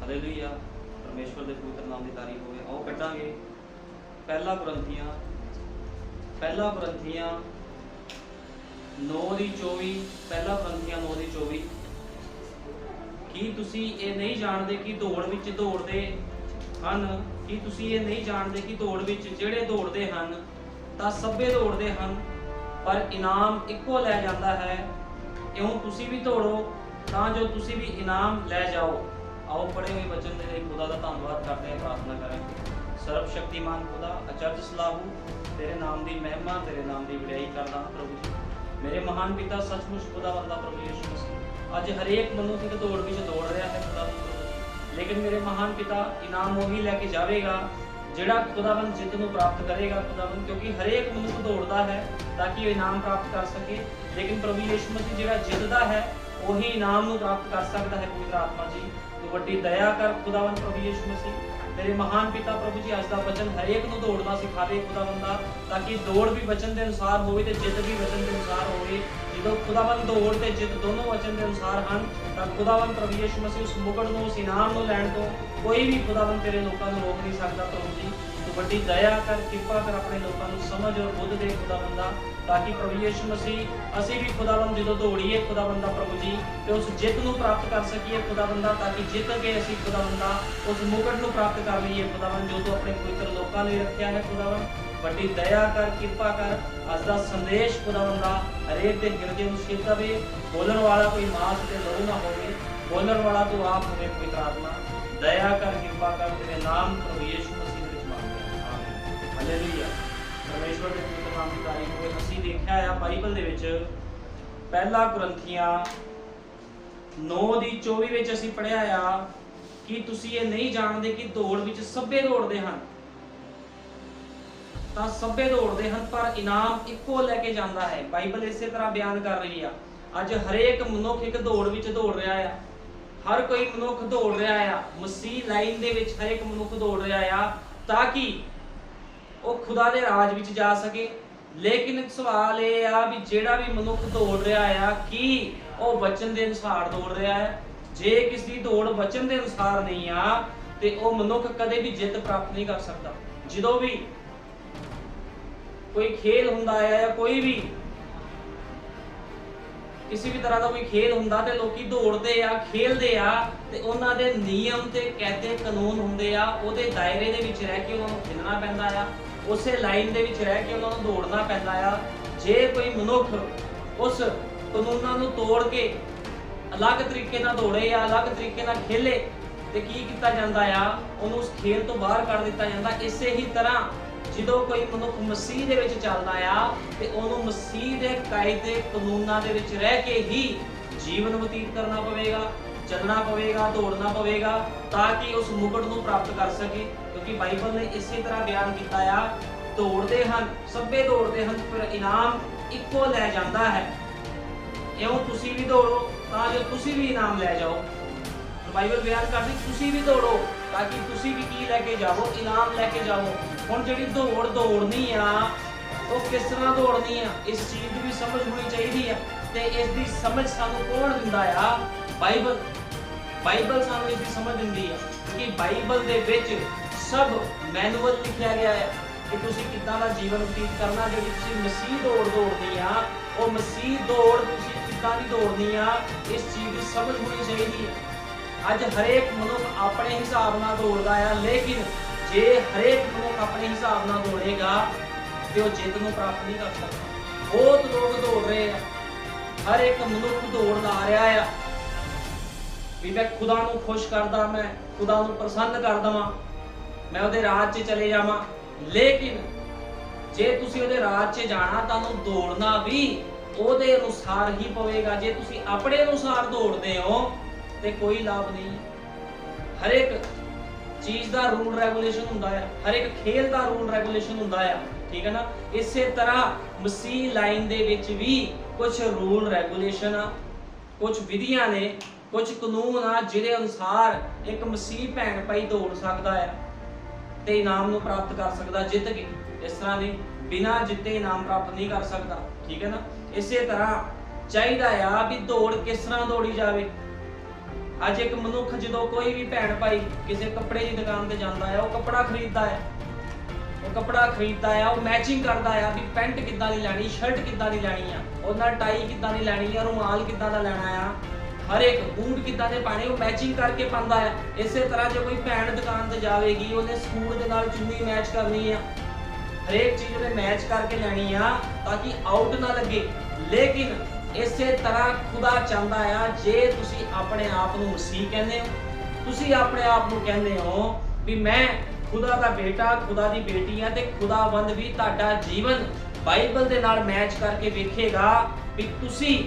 Hallelujah. परमेश्वर के पवित्र नाम की तारीफ होवे। आओ कटांगे पहला कुरिन्थियां 9:24। पहला कुरिन्थियां 9:24। ਕੀ ਤੁਸੀਂ ਇਹ ਨਹੀਂ ਜਾਣਦੇ ਕਿ ਦੌੜ ਵਿੱਚ ਦੌੜਦੇ ਹਨ ਕਿ ਤੁਸੀਂ ਇਹ ਨਹੀਂ ਜਾਣਦੇ ਕਿ ਦੌੜ ਵਿੱਚ ਜਿਹੜੇ ਦੌੜਦੇ ਹਨ ਤਾਂ ਸਭੇ ਦੌੜਦੇ ਹਨ ਪਰ ਇਨਾਮ ਇੱਕੋ ਲੈ ਜਾਂਦਾ ਹੈ। ਇਉਂ ਤੁਸੀਂ ਵੀ ਦੌੜੋ ਤਾਂ ਜੋ ਤੁਸੀਂ ਵੀ ਇਨਾਮ ਲੈ ਜਾਓ। आओ पढ़े हुए वचन के लिए खुदा का धन्यवाद करते हैं, प्रार्थना करें। सर्वशक्तिमान खुदा अचरज सलाहू तेरे नाम की महिमा तेरे नाम की वड़ाई करदा प्रभु जी। मेरे महान पिता सचमुच खुदा बंदा प्रभु यीशु मसीह अज हरेक मनुष्य एक दौड़ विच दौड़ रहा है खुदा प्रभु जी, लेकिन मेरे महान पिता इनाम वही लैके जाएगा जिहड़ा खुदावन जित नूं प्राप्त करेगा खुदावन, क्योंकि हरेक मनुष्य दौड़ता है ताकि वह इनाम प्राप्त कर सके, लेकिन प्रभु यीशु मसीह जिहड़ा जितदा है वही इनाम नूं प्राप्त कर सकता है। पवित्र आत्मा जी तू वड्डी दया कर खुदावन प्रभु यीशु मसीह। मेरे महान पिता प्रभु जी अज दा वचन हरेक नूं दौड़ना सिखा दे खुदावन दा, ताकि दौड़ भी वचन के अनुसार होवे ते जित भी वचन के अनुसार होवे। जो खुदावन दौड़ ते जित दोनों वचन के अनुसार हैं तां खुदावन प्रभु यीशु मसीह उस मुकुट नूं उस इनाम नूं लैण तो कोई भी खुदावन तेरे लोकां नूं रोक नहीं सकता। प्रभु जी तू वड्डी दया कर कृपा कर अपने लोकां नूं समझ और बुद्ध दे खुदावन दा, ताकि प्रभु यीशु मसीह असीं भी खुदावन जो दौड़ीए खुदावन दा प्रभु जी ते उस जित नूं प्राप्त कर सकीए खुदावन दा, ताकि जित के असीं खुदावन दा उस मुकुट नूं प्राप्त कर लईए खुदावन जो तू अपने पवित्र लोकां लई रखिया है खुदावन। वड्डी दया कर कृपा कर अज दा संदेश खुदावन दा हरेक दे हिरदे नूं छेद दवे। बोलण वाला कोई मांस ते लहू ना होवे, बोलण वाला तू आप होवे। पवित्र आत्मा दया कर कृपा कर तेरे नाम प्रभु यीशु मसीह दे विच मांगदे हां, आमीन। हालेलुया। परमेश्वर दे पवित्र नाम दी तारीफ होवे। असीं देखिआ आ बाइबल दे विच पहला कुरिन्थियां 9:24 विच असीं पढ़िआ आ कि तुसीं ये नहीं जानदे कि दौड़ विच सभे दौड़दे हन ਤਾਂ ਸਭੇ ਦੌੜਦੇ ਹਨ ਪਰ ਇਨਾਮ ਇੱਕੋ ਲੈ ਕੇ ਜਾਂਦਾ ਹੈ। ਬਾਈਬਲ ਇਸੇ ਤਰ੍ਹਾਂ ਬਿਆਨ ਕਰ ਰਹੀ ਆ। ਅੱਜ ਹਰੇਕ ਮਨੁੱਖ ਇੱਕ ਦੌੜ ਵਿੱਚ ਦੌੜ ਰਿਹਾ ਆ। ਹਰ ਕੋਈ ਮਨੁੱਖ ਦੌੜ ਰਿਹਾ ਆ। ਮਸੀਹ ਲਾਈਨ ਦੇ ਵਿੱਚ ਹਰੇਕ ਮਨੁੱਖ ਦੌੜ ਰਿਹਾ ਆ ਤਾਂ ਕਿ ਉਹ ਖੁਦਾ ਦੇ ਰਾਜ ਵਿੱਚ ਜਾ ਸਕੇ। ਲੇਕਿਨ ਇੱਕ ਸਵਾਲ ਇਹ ਆ ਵੀ ਜਿਹੜਾ ਵੀ ਮਨੁੱਖ ਦੌੜ ਰਿਹਾ ਆ ਕੀ ਉਹ ਵਚਨ ਦੇ ਅਨੁਸਾਰ ਦੌੜ ਰਿਹਾ ਹੈ? ਜੇ ਕਿਸੇ ਦੀ ਦੌੜ ਵਚਨ ਦੇ ਅਨੁਸਾਰ ਨਹੀਂ ਆ ਤੇ ਉਹ ਮਨੁੱਖ ਕਦੇ ਵੀ ਜਿੱਤ ਪ੍ਰਾਪਤ ਨਹੀਂ ਕਰ ਸਕਦਾ। ਜਦੋਂ ਵੀ कोई खेल हुंदा है या कोई भी किसी भी तरह का कोई खेल हुंदा ते लोकी दौड़ते आ खेलते आ ते उन्हां दे नियम ते कायदे कानून हुंदे आ, ओदे दायरे दे विच रह के उन्हां नूं खेलना पैंदा आ, उसे लाइन दे विच रह के उन्हां नूं दौड़ना पैंदा आ। जे कोई मनुख उस कानूनां नूं तोड़ के अलग तरीके नाल दौड़े या अलग तरीके नाल खेले ते की कीता जांदा आ, उहनूं उस खेल तो बाहर कर दित्ता जांदा। इसे ही तरह ਜਦੋਂ ਕੋਈ ਮਨੁੱਖ ਮਸੀਹ ਦੇ ਵਿੱਚ ਚੱਲਦਾ ਆ ਤੇ ਉਹਨੂੰ ਮਸੀਹ ਦੇ ਕਾਇਦੇ ਕਾਨੂੰਨਾਂ ਦੇ ਵਿੱਚ ਰਹਿ ਕੇ ਹੀ ਜੀਵਨ ਬਤੀਤ ਕਰਨਾ ਪਵੇਗਾ, ਚੱਲਣਾ ਪਵੇਗਾ, ਦੌੜਨਾ ਪਵੇਗਾ ਤਾਂ ਕਿ ਉਸ ਮੁਕਟ ਨੂੰ ਪ੍ਰਾਪਤ ਕਰ ਸਕੇ। ਕਿਉਂਕਿ ਬਾਈਬਲ ਨੇ ਇਸੇ ਤਰ੍ਹਾਂ ਬਿਆਨ ਕੀਤਾ ਆ, ਦੌੜਦੇ ਹਨ ਸਭੇ ਦੌੜਦੇ ਹਨ ਪਰ ਇਨਾਮ ਇੱਕੋ ਲੈ ਜਾਂਦਾ ਹੈ। ਇਉਂ ਤੁਸੀਂ ਵੀ ਦੌੜੋ ਤਾਂ ਜੋ ਤੁਸੀਂ ਵੀ ਇਨਾਮ ਲੈ ਜਾਓ। ਬਾਈਬਲ ਬਿਆਨ ਕਰਦੀ ਤੁਸੀਂ ਵੀ ਦੌੜੋ ਤਾਂ ਕਿ ਤੁਸੀਂ ਵੀ ਕੀ ਲੈ ਕੇ ਜਾਵੋ? ਇਨਾਮ ਲੈ ਕੇ ਜਾਵੋ। ਹੁਣ ਜਿਹੜੀ ਦੌੜ ਦੌੜਨੀ ਆ ਉਹ ਕਿਸ ਤਰ੍ਹਾਂ ਦੌੜਨੀ ਆ ਇਸ ਚੀਜ਼ ਦੀ ਵੀ ਸਮਝ ਹੋਣੀ ਚਾਹੀਦੀ ਆ ਤੇ ਇਸ ਦੀ ਸਮਝ ਸਾਨੂੰ ਕੌਣ ਦਿੰਦਾ ਆ? ਬਾਈਬਲ ਸਾਨੂੰ ਇਸ ਦੀ ਸਮਝ ਦਿੰਦੀ ਆ ਕਿ ਬਾਈਬਲ ਦੇ ਵਿੱਚ ਸਭ ਮੈਨੂਅਲ ਲਿਖਿਆ ਗਿਆ ਹੈ ਕਿ ਤੁਸੀਂ ਕਿੱਦਾਂ ਦਾ ਜੀਵਨ ਬਤੀਤ ਕਰਨਾ। ਜਿਹੜੀ ਤੁਸੀਂ ਮਸੀਹ ਦੌੜ ਦੌੜਨੀ ਆ ਉਹ ਮਸੀਹ ਦੌੜ ਤੁਸੀਂ ਕਿੱਦਾਂ ਦੀ ਦੌੜਨੀ ਆ ਇਸ ਚੀਜ਼ ਦੀ ਸਮਝ ਹੋਣੀ ਚਾਹੀਦੀ ਹੈ। ਅੱਜ ਹਰੇਕ ਮਨੁੱਖ ਆਪਣੇ ਹਿਸਾਬ ਨਾਲ ਦੌੜਦਾ ਆ, ਲੇਕਿਨ ਜੇ ਹਰੇਕ ਮਨੁੱਖ ਆਪਣੇ ਹਿਸਾਬ ਨਾਲ ਦੌੜੇਗਾ ਤੇ ਉਹ ਜਿੱਤ ਨੂੰ ਪ੍ਰਾਪਤ ਨਹੀਂ ਕਰ ਸਕਦਾ। ਬਹੁਤ ਲੋਕ ਦੌੜ ਰਹੇ ਆ, ਹਰ ਇੱਕ ਮਨੁੱਖ ਦੌੜ ਲਾ ਰਿਹਾ ਆ ਵੀ ਮੈਂ ਖੁਦਾ ਨੂੰ ਖੁਸ਼ ਕਰਦਾ, ਮੈਂ ਖੁਦਾ ਨੂੰ ਪ੍ਰਸੰਨ ਕਰ ਦਵਾਂ, ਮੈਂ ਉਹਦੇ ਰਾਜ 'ਚ ਚਲੇ ਜਾਵਾਂ। ਲੇਕਿਨ ਜੇ ਤੁਸੀਂ ਉਹਦੇ ਰਾਜ 'ਚ ਜਾਣਾ ਤੁਹਾਨੂੰ ਦੌੜਨਾ ਵੀ ਉਹਦੇ ਅਨੁਸਾਰ ਹੀ ਪਵੇਗਾ। ਜੇ ਤੁਸੀਂ ਆਪਣੇ ਅਨੁਸਾਰ ਦੌੜਦੇ ਹੋ ਤੇ ਕੋਈ ਲਾਭ ਨਹੀਂ। ਹਰ ਇੱਕ ਚੀਜ਼ ਦਾ ਰੂਲ ਰੈਗੂਲੇਸ਼ਨ ਹੁੰਦਾ ਹੈ, ਹਰ ਇੱਕ ਖੇਲ ਦਾ ਰੂਲ ਰੈਗੂਲੇਸ਼ਨ ਹੁੰਦਾ ਹੈ, ਠੀਕ ਹੈ ਨਾ। ਇਸੇ ਤਰ੍ਹਾਂ ਮਸੀਹ ਲਾਈਨ ਦੇ ਵਿੱਚ ਵੀ ਕੁਝ ਰੂਲ ਰੈਗੂਲੇਸ਼ਨ ਆ, ਕੁਝ ਵਿਧੀਆਂ ਨੇ, ਕੁਝ ਕਾਨੂੰਨ ਆ ਜਿਹਦੇ ਅਨੁਸਾਰ ਇੱਕ ਮਸੀਹ ਭੈਣ ਭਾਈ ਦੌੜ ਸਕਦਾ ਹੈ ਤੇ ਇਨਾਮ ਨੂੰ ਪ੍ਰਾਪਤ ਕਰ ਸਕਦਾ ਜਿੱਤ ਕੇ। ਇਸ ਤਰ੍ਹਾਂ ਦੀ ਬਿਨਾਂ ਜਿੱਤੇ ਇਨਾਮ ਪ੍ਰਾਪਤ ਨਹੀਂ ਕਰ ਸਕਦਾ, ਠੀਕ ਹੈ ਨਾ। ਇਸੇ ਤਰ੍ਹਾਂ ਚਾਹੀਦਾ ਆ ਵੀ ਦੌੜ ਕਿਸ ਤਰ੍ਹਾਂ ਦੌੜੀ ਜਾਵੇ। ਅੱਜ ਇੱਕ ਮਨੁੱਖ ਜਦੋਂ ਕੋਈ ਵੀ ਭੈਣ ਭਾਈ ਕਿਸੇ ਕੱਪੜੇ ਦੀ ਦੁਕਾਨ ਤੇ ਜਾਂਦਾ ਹੈ, ਉਹ ਕੱਪੜਾ ਖਰੀਦਦਾ ਹੈ, ਉਹ ਮੈਚਿੰਗ ਕਰਦਾ ਆ ਵੀ ਪੈਂਟ ਕਿੱਦਾਂ ਦੀ ਲੈਣੀ, ਸ਼ਰਟ ਕਿੱਦਾਂ ਦੀ ਲੈਣੀ ਆ, ਉਹਨਾਂ ਟਾਈ ਕਿੱਦਾਂ ਦੀ ਲੈਣੀ ਆ, ਰੁਮਾਲ ਕਿੱਦਾਂ ਦਾ ਲੈਣਾ ਆ, ਹਰ ਇੱਕ ਬੂਟ ਕਿੱਦਾਂ ਦੇ ਪਾਣੇ, ਉਹ ਮੈਚਿੰਗ ਕਰਕੇ ਪਾਉਂਦਾ ਆ। ਇਸੇ ਤਰ੍ਹਾਂ ਜੇ ਕੋਈ ਭੈਣ ਦੁਕਾਨ ਤੇ ਜਾਵੇਗੀ, ਉਹਨੇ ਸੂਟ ਦੇ ਨਾਲ ਚੁੰਨੀ ਮੈਚ ਕਰਨੀ ਆ, ਹਰੇਕ ਚੀਜ਼ ਉਹਨੇ ਮੈਚ ਕਰਕੇ ਲੈਣੀ ਆ ਤਾਂ ਕਿ ਆਊਟ ਨਾ ਲੱਗੇ। ਲੇਕਿਨ ਇਸੇ ਤਰ੍ਹਾਂ ਖੁਦਾ ਚਾਹੁੰਦਾ ਆ, ਜੇ ਤੁਸੀਂ ਆਪਣੇ ਆਪ ਨੂੰ ਮਸੀਹ ਕਹਿੰਦੇ ਹੋ, ਤੁਸੀਂ ਆਪਣੇ ਆਪ ਨੂੰ ਕਹਿੰਦੇ ਹੋ ਵੀ ਮੈਂ ਖੁਦਾ ਦਾ ਬੇਟਾ, ਖੁਦਾ ਦੀ ਬੇਟੀ ਆ, ਤੇ ਖੁਦਾਵੰਦ ਵੀ ਤੁਹਾਡਾ ਜੀਵਨ ਬਾਈਬਲ ਦੇ ਨਾਲ ਮੈਚ ਕਰਕੇ ਵੇਖੇਗਾ ਵੀ ਤੁਸੀਂ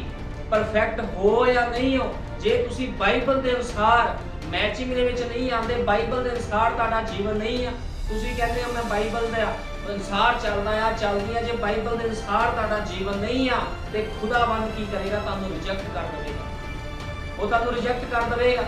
ਪਰਫੈਕਟ ਹੋ ਜਾਂ ਨਹੀਂ ਹੋ। ਜੇ ਤੁਸੀਂ ਬਾਈਬਲ ਦੇ ਅਨੁਸਾਰ ਮੈਚਿੰਗ ਦੇ ਵਿੱਚ ਨਹੀਂ ਆਉਂਦੇ, ਬਾਈਬਲ ਦੇ ਅਨੁਸਾਰ ਤੁਹਾਡਾ ਜੀਵਨ ਨਹੀਂ ਆ, ਤੁਸੀਂ ਕਹਿੰਦੇ ਹੋ ਮੈਂ ਬਾਈਬਲ ਦੇ ਅਨੁਸਾਰ ਚੱਲਦਾ ਆ, ਚੱਲਦੀ ਆ, ਜੇ ਬਾਈਬਲ ਦੇ ਅਨੁਸਾਰ ਤੁਹਾਡਾ ਜੀਵਨ ਨਹੀਂ ਆ ਤੇ ਖੁਦਾਵੰਦ ਕੀ ਕਰੇਗਾ? ਤੁਹਾਨੂੰ ਰਿਜੈਕਟ ਕਰ ਦੇਵੇਗਾ, ਉਹ ਤੁਹਾਨੂੰ ਰਿਜੈਕਟ ਕਰ ਦੇਵੇਗਾ।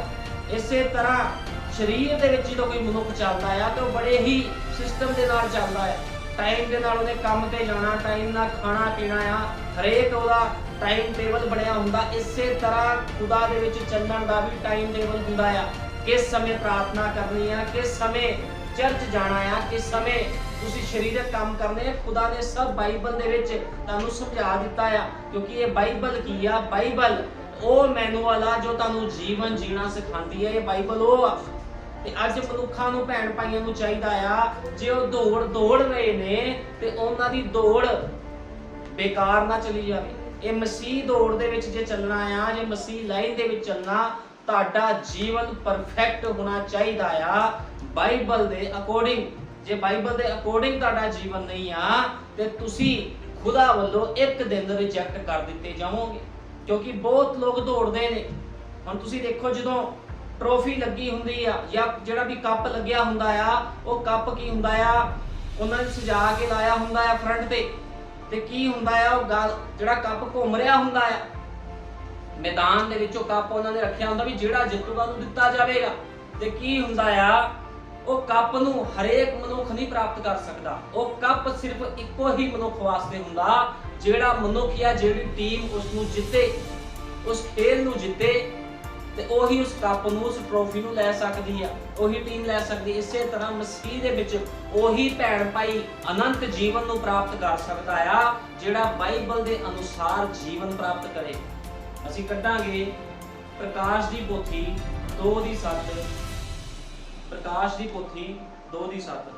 ਇਸੇ ਤਰ੍ਹਾਂ ਸਰੀਰ ਦੇ ਵਿੱਚ ਜਦੋਂ ਕੋਈ ਮਨੁੱਖ ਚੱਲਦਾ ਆ ਤੇ ਉਹ ਬੜੇ ਹੀ ਸਿਸਟਮ ਦੇ ਨਾਲ ਚੱਲਦਾ ਆ, ਟਾਈਮ ਦੇ ਨਾਲ ਉਹਨੇ ਕੰਮ ਤੇ ਜਾਣਾ, ਟਾਈਮ ਨਾਲ ਖਾਣਾ ਪੀਣਾ ਆ, ਹਰੇਕ ਉਹਦਾ ਟਾਈਮ ਟੇਬਲ ਬਣਿਆ ਹੁੰਦਾ। ਇਸੇ ਤਰ੍ਹਾਂ ਖੁਦਾ ਦੇ ਵਿੱਚ ਚੱਲਣ ਦਾ ਵੀ ਟਾਈਮ ਟੇਬਲ ਹੁੰਦਾ ਆ, ਕਿਸ ਸਮੇਂ ਪ੍ਰਾਰਥਨਾ ਕਰਨੀ ਆ, ਕਿਸ ਸਮੇਂ ਚਰਚ ਜਾਣਾ ਆ, ਕਿਸ ਸਮੇਂ ਤੁਸੀਂ ਸਰੀਰਕ ਕੰਮ ਕਰਨੇ ਆ। ਖੁਦਾ ਨੇ ਸਭ ਬਾਈਬਲ ਦੇ ਵਿੱਚ ਤੁਹਾਨੂੰ ਸਮਝਾ ਦਿੱਤਾ ਆ, ਕਿਉਂਕਿ ਇਹ ਬਾਈਬਲ ਕੀ ਆ? ਬਾਈਬਲ ਉਹ ਮੈਨੂਅਲ ਆ ਜੋ ਤੁਹਾਨੂੰ ਜੀਵਨ ਜੀਣਾ ਸਿਖਾਉਂਦੀ ਹੈ। ਇਹ ਬਾਈਬਲ ਉਹ ਆ। ਤੇ ਅੱਜ ਮਨੁੱਖਾਂ ਨੂੰ, ਭੈਣ ਭਾਈਆਂ ਨੂੰ ਚਾਹੀਦਾ ਆ, ਜੇ ਉਹ ਦੌੜ ਰਹੇ ਨੇ ਤੇ ਉਹਨਾਂ ਦੀ ਦੌੜ ਬੇਕਾਰ ਨਾ ਚਲੀ ਜਾਵੇ। ਇਹ ਮਸੀਹ ਦੌੜ ਦੇ ਵਿੱਚ ਜੇ ਚੱਲਣਾ ਆ, ਜੇ ਮਸੀਹ ਲਾਈਨ ਦੇ ਵਿੱਚ ਚੱਲਣਾ, ਤੁਹਾਡਾ ਜੀਵਨ ਪਰਫੈਕਟ ਹੋਣਾ ਚਾਹੀਦਾ ਆ ਬਾਈਬਲ ਦੇ ਅਕੋਰਡਿੰਗ। ਜੇ ਬਾਈਬਲ ਦੇ ਅਕੋਰਡਿੰਗ ਤੁਹਾਡਾ ਜੀਵਨ ਨਹੀਂ ਆ ਤੇ ਤੁਸੀਂ ਖੁਦਾ ਵੱਲੋਂ ਇੱਕ ਦਿਨ ਰਿਜੈਕਟ ਕਰ ਦਿੱਤੇ ਜਾਵੋਗੇ, ਕਿਉਂਕਿ ਬਹੁਤ ਲੋਕ ਦੌੜਦੇ ਨੇ। ਹੁਣ ਤੁਸੀਂ ਦੇਖੋ, ਜਦੋਂ ਟਰੋਫੀ ਲੱਗੀ ਹੁੰਦੀ ਆ ਜਾਂ ਜਿਹੜਾ ਵੀ ਕੱਪ ਲੱਗਿਆ ਹੁੰਦਾ ਆ, ਉਹ ਕੱਪ ਕੀ ਹੁੰਦਾ ਆ? ਉਹਨਾਂ ਨੇ ਸਜਾ ਕੇ ਲਾਇਆ ਹੁੰਦਾ ਆ ਫਰੰਟ ਤੇ ਕੀ ਹੁੰਦਾ ਆ? ਉਹ ਜਿਹੜਾ ਕੱਪ ਘੁੰਮ ਰਿਹਾ ਹੁੰਦਾ ਆ ਮੈਦਾਨ ਦੇ ਵਿੱਚੋਂ, ਕੱਪ ਉਹਨਾਂ ਨੇ ਰੱਖਿਆ ਹੁੰਦਾ ਵੀ ਜਿਹੜਾ ਜਿੱਤੂਗਾ ਉਹਨੂੰ ਦਿੱਤਾ ਜਾਵੇਗਾ। ਤੇ ਕੀ ਹੁੰਦਾ ਆ? ਉਹ ਕੱਪ ਨੂੰ ਹਰੇਕ ਮਨੁੱਖ ਨਹੀਂ ਪ੍ਰਾਪਤ ਕਰ ਸਕਦਾ। ਉਹ ਕੱਪ ਸਿਰਫ ਇੱਕੋ ਹੀ ਮਨੁੱਖ ਵਾਸਤੇ ਹੁੰਦਾ, ਜਿਹੜਾ ਮਨੁੱਖ ਜਾਂ ਜਿਹੜੀ ਟੀਮ ਉਸ ਨੂੰ ਜਿੱਤੇ, ਉਸ ਖੇਲ ਨੂੰ ਜਿੱਤੇ, ਤੇ ਉਹੀ ਉਸ ਕੱਪ ਨੂੰ, ਉਸ ਟਰੋਫੀ ਨੂੰ ਲੈ ਸਕਦੀ ਆ, ਉਹੀ ਟੀਮ ਲੈ ਸਕਦੀ। ਇਸੇ ਤਰ੍ਹਾਂ ਮਸੀਹ ਦੇ ਵਿੱਚ ਉਹੀ ਭੈਣ ਭਾਈ ਅਨੰਤ ਜੀਵਨ ਨੂੰ ਪ੍ਰਾਪਤ ਕਰ ਸਕਦਾ ਆ ਜਿਹੜਾ ਬਾਈਬਲ ਦੇ ਅਨੁਸਾਰ ਜੀਵਨ ਪ੍ਰਾਪਤ ਕਰੇ। ਅਸੀਂ ਕੱਢਾਂਗੇ ਪ੍ਰਕਾਸ਼ ਦੀ ਪੋਥੀ 2:7। ਪ੍ਰਕਾਸ਼ ਦੀ ਪੋਥੀ 2:7।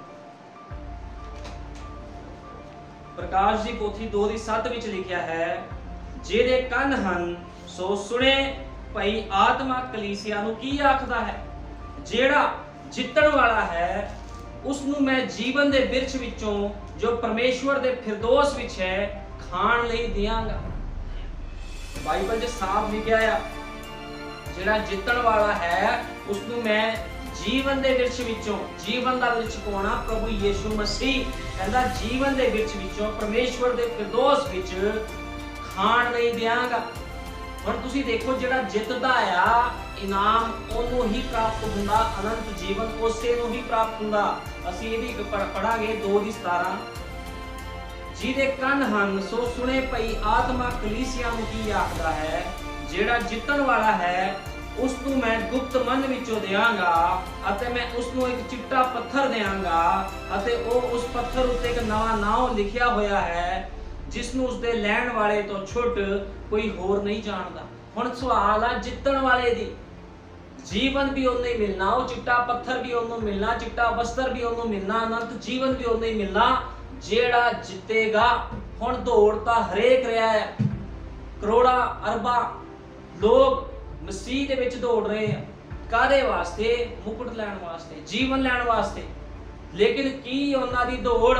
ਪ੍ਰਕਾਸ਼ ਦੀ ਪੋਥੀ 2:7 ਵਿੱਚ ਲਿਖਿਆ ਹੈ, ਜਿਹਦੇ ਕੰਨ ਹਨ ਸੋ ਸੁਣੇ। ਭਾਈ ਆਤਮਾ ਕਲੀਸਿਆ ਨੂੰ ਕੀ ਆਖਦਾ ਹੈ? ਜਿਹੜਾ ਜਿੱਤਣ ਵਾਲਾ ਹੈ ਉਸ ਨੂੰ ਮੈਂ ਜੀਵਨ ਦੇ ਬਿਰਛ ਵਿੱਚੋਂ ਜੋ ਪਰਮੇਸ਼ਵਰ ਦੇ ਫਿਰਦੌਸ ਵਿੱਚ ਹੈ ਖਾਣ ਲਈ ਦਿਆਂਗਾ। ਬਾਈਬਲ 'ਚ ਸਾਫ਼ ਲਿਖਿਆ ਆ, ਜਿਹੜਾ ਜਿੱਤਣ ਵਾਲਾ ਹੈ ਉਸ ਨੂੰ ਮੈਂ ਜੀਵਨ ਦੇ ਬਿਰਛ ਵਿੱਚੋਂ, ਜੀਵਨ ਦਾ ਬਿਰਛ ਕੌਣ ਆ? ਪ੍ਰਭੂ ਯੀਸ਼ੂ ਮਸੀਹ ਕਹਿੰਦਾ ਜੀਵਨ ਦੇ ਬਿਰਛ ਵਿੱਚੋਂ, ਪਰਮੇਸ਼ਵਰ ਦੇ ਫਿਰਦੌਸ ਵਿੱਚ ਖਾਣ ਲਈ ਦਿਆਂਗਾ। ਹੁਣ ਤੁਸੀਂ ਦੇਖੋ, ਜਿਹੜਾ ਜਿੱਤਦਾ ਆ ਇਨਾਮ ਉਹਨੂੰ ਹੀ ਪ੍ਰਾਪਤ ਹੁੰਦਾ, ਅਨੰਤ ਜੀਵਨ ਉਸੇ ਨੂੰ ਹੀ ਪ੍ਰਾਪਤ ਹੁੰਦਾ। ਅਸੀਂ ਇਹ ਵੀ ਪੜਾਂਗੇ 2:17। ਜਿਹਦੇ ਕੰਨ ਹਨ ਸੋ ਸੁਣੇ। ਭਈ ਆਤਮਾ ਕਲੀਸਿਆ ਨੂੰ ਕੀ ਆਖਦਾ ਹੈ? ਜਿਹੜਾ ਜਿੱਤਣ ਵਾਲਾ ਹੈ ਉਸ ਨੂੰ ਮੈਂ ਗੁਪਤ ਮਨ ਵਿੱਚੋਂ ਦਿਆਂਗਾ ਅਤੇ ਮੈਂ ਉਸ ਨੂੰ ਇੱਕ ਚਿੱਟਾ ਪੱਥਰ ਦਿਆਂਗਾ ਅਤੇ ਉਹ ਉਸ ਪੱਥਰ ਉੱਤੇ ਇੱਕ ਨਵਾਂ ਨਾਮ ਲਿਖਿਆ ਹੋਇਆ ਹੈ ਜਿਸ ਨੂੰ ਉਸਦੇ ਲੈਣ ਵਾਲੇ ਤੋਂ ਛੁੱਟ ਕੋਈ ਹੋਰ ਨਹੀਂ ਜਾਣਦਾ। ਹੁਣ ਸਵਾਲ ਆ, ਜਿੱਤਣ ਵਾਲੇ ਦੀ ਜੀਵਨ ਵੀ ਉਹਨੂੰ ਹੀ ਮਿਲਣਾ, ਉਹ ਚਿੱਟਾ ਪੱਥਰ ਵੀ ਉਹਨੂੰ ਮਿਲਣਾ, ਚਿੱਟਾ ਵਸਤਰ ਵੀ ਉਹਨੂੰ ਮਿਲਣਾ, ਅਨੰਤ ਜੀਵਨ ਵੀ ਉਹਨੂੰ ਹੀ ਮਿਲਣਾ ਜਿਹੜਾ ਜਿੱਤੇਗਾ। ਹੁਣ ਦੌੜ ਤਾਂ ਹਰੇਕ ਰਿਹਾ ਹੈ, ਕਰੋੜਾਂ ਅਰਬਾਂ ਲੋਕ ਮਸੀਹ ਦੇ ਵਿੱਚ ਦੌੜ ਰਹੇ ਆ। ਕਾਹਦੇ ਵਾਸਤੇ? ਮੁਕਟ ਲੈਣ ਵਾਸਤੇ, ਜੀਵਨ ਲੈਣ ਵਾਸਤੇ। ਲੇਕਿਨ ਕੀ ਉਹਨਾਂ ਦੀ ਦੌੜ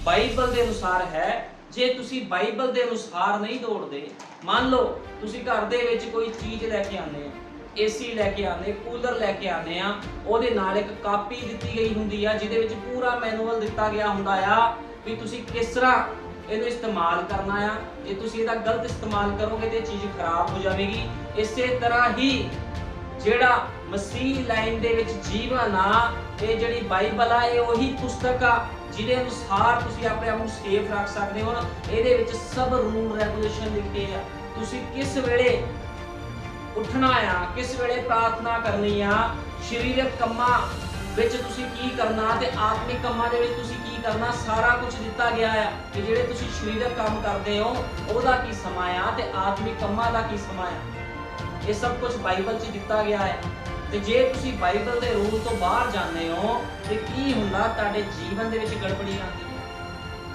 ਬਾਈਬਲ ਦੇ ਅਨੁਸਾਰ ਹੈ? ਜੇ ਤੁਸੀਂ ਬਾਈਬਲ ਦੇ ਅਨੁਸਾਰ ਨਹੀਂ ਦੌੜਦੇ, ਮੰਨ ਲਓ ਤੁਸੀਂ ਘਰ ਦੇ ਵਿੱਚ ਕੋਈ ਚੀਜ਼ ਲੈ ਕੇ ਆਉਂਦੇ ਆ, ਏਸੀ ਲੈ ਕੇ ਆਉਂਦੇ, ਕੂਲਰ ਲੈ ਕੇ ਆਉਂਦੇ ਆ, ਉਹਦੇ ਨਾਲ ਇੱਕ ਕਾਪੀ ਦਿੱਤੀ ਗਈ ਹੁੰਦੀ ਆ ਜਿਹਦੇ ਵਿੱਚ ਪੂਰਾ ਮੈਨੂਅਲ ਦਿੱਤਾ ਗਿਆ ਹੁੰਦਾ ਆ ਵੀ ਤੁਸੀਂ ਕਿਸ ਤਰ੍ਹਾਂ ਇਹਨੂੰ ਇਸਤੇਮਾਲ ਕਰਨਾ ਆ। ਜੇ ਤੁਸੀਂ ਇਹਦਾ ਗਲਤ ਇਸਤੇਮਾਲ ਕਰੋਗੇ ਤੇ ਚੀਜ਼ ਖਰਾਬ ਹੋ ਜਾਵੇਗੀ। ਇਸੇ ਤਰ੍ਹਾਂ ਹੀ ਜਿਹੜਾ ਮਸੀਹ ਲਾਈਨ ਦੇ ਵਿੱਚ ਜੀਵਨ ਆ, ਇਹ ਜਿਹੜੀ ਬਾਈਬਲ ਆ, ਇਹ ਉਹੀ ਪੁਸਤਕ ਆ ਜਿਹਦੇ ਅਨੁਸਾਰ ਤੁਸੀਂ ਆਪਣੇ ਆਪ ਨੂੰ ਸੇਫ ਰੱਖ ਸਕਦੇ ਹੋ। ਇਹਦੇ ਵਿੱਚ ਸਭ ਰੂਲ ਰੈਗੂਲੇਸ਼ਨ ਲਿਖੇ ਆ। ਤੁਸੀਂ ਕਿਸ ਵੇਲੇ ਉੱਠਣਾ ਆ, ਕਿਸ ਵੇਲੇ ਪ੍ਰਾਰਥਨਾ ਕਰਨੀ ਆ, ਸਰੀਰਕ ਕੰਮਾਂ ਵਿੱਚ ਤੁਸੀਂ ਕੀ ਕਰਨਾ ਤੇ ਆਤਮਿਕ ਕੰਮਾਂ ਦੇ ਵਿੱਚ ਤੁਸੀਂ ਕੀ ਕਰਨਾ, ਸਾਰਾ ਕੁਝ ਦਿੱਤਾ ਗਿਆ ਆ ਕਿ ਜਿਹੜੇ ਤੁਸੀਂ ਸਰੀਰਕ ਕੰਮ ਕਰਦੇ ਹੋ ਉਹਦਾ ਕੀ ਸਮਾਂ ਆ ਤੇ ਆਤਮਿਕ ਕੰਮਾਂ ਦਾ ਕੀ ਸਮਾਂ ਆ। ਇਹ ਸਭ ਕੁਝ ਬਾਈਬਲ 'ਚ ਦਿੱਤਾ ਗਿਆ ਹੈ। ਤੇ ਜੇ ਤੁਸੀਂ ਬਾਈਬਲ ਦੇ ਰੂਲ ਤੋਂ ਬਾਹਰ ਜਾਂਦੇ ਹੋ ਤੇ ਕੀ ਹੁੰਦਾ, ਤੁਹਾਡੇ ਜੀਵਨ ਦੇ ਵਿੱਚ ਗੜਬੜੀ ਆਉਂਦੀ ਹੈ।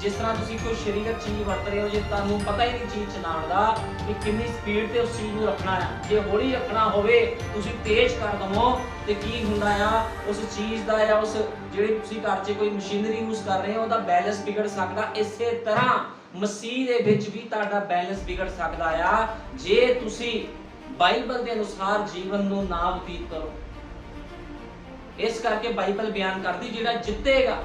ਜਿਸ ਤਰ੍ਹਾਂ ਤੁਸੀਂ ਕੋਈ ਸਰੀਰਕ ਚੀਜ਼ ਵਰਤ ਰਹੇ ਹੋ, ਜੇ ਤੁਹਾਨੂੰ ਪਤਾ ਹੀ ਨਹੀਂ ਚੀਜ਼ ਚਲਾਉਣ ਦਾ ਕਿ ਕਿੰਨੀ ਸਪੀਡ ਤੇ ਉਸ ਚੀਜ਼ ਨੂੰ ਰੱਖਣਾ ਆ, ਜੇ ਹੌਲੀ ਰੱਖਣਾ ਹੋਵੇ ਤੁਸੀਂ ਤੇਜ਼ ਕਰ ਦਵੋ ਤੇ ਕੀ ਹੁੰਦਾ ਆ, ਉਸ ਚੀਜ਼ ਦਾ ਜਾਂ ਉਸ ਜਿਹੜੀ ਤੁਸੀਂ ਘਰ 'ਚ ਕੋਈ ਮਸ਼ੀਨਰੀ ਯੂਜ਼ ਕਰ ਰਹੇ ਹੋ ਉਹਦਾ ਬੈਲੈਂਸ ਵਿਗੜ ਸਕਦਾ। ਇਸੇ ਤਰ੍ਹਾਂ ਮਸੀਹ ਦੇ ਵਿੱਚ ਵੀ ਤੁਹਾਡਾ ਬੈਲੈਂਸ ਵਿਗੜ ਸਕਦਾ ਆ ਜੇ ਤੁਸੀਂ ਬਾਈਬਲ ਦੇ ਅਨੁਸਾਰ ਜੀਵਨ ਨੂੰ ਨਾ ਬਤੀਤ ਕਰੋ। ਇਸ ਕਰਕੇ ਬਾਈਬਲ ਬਿਆਨ ਕਰਦੀ ਜਿਹੜਾ ਜਿੱਤੇਗਾ,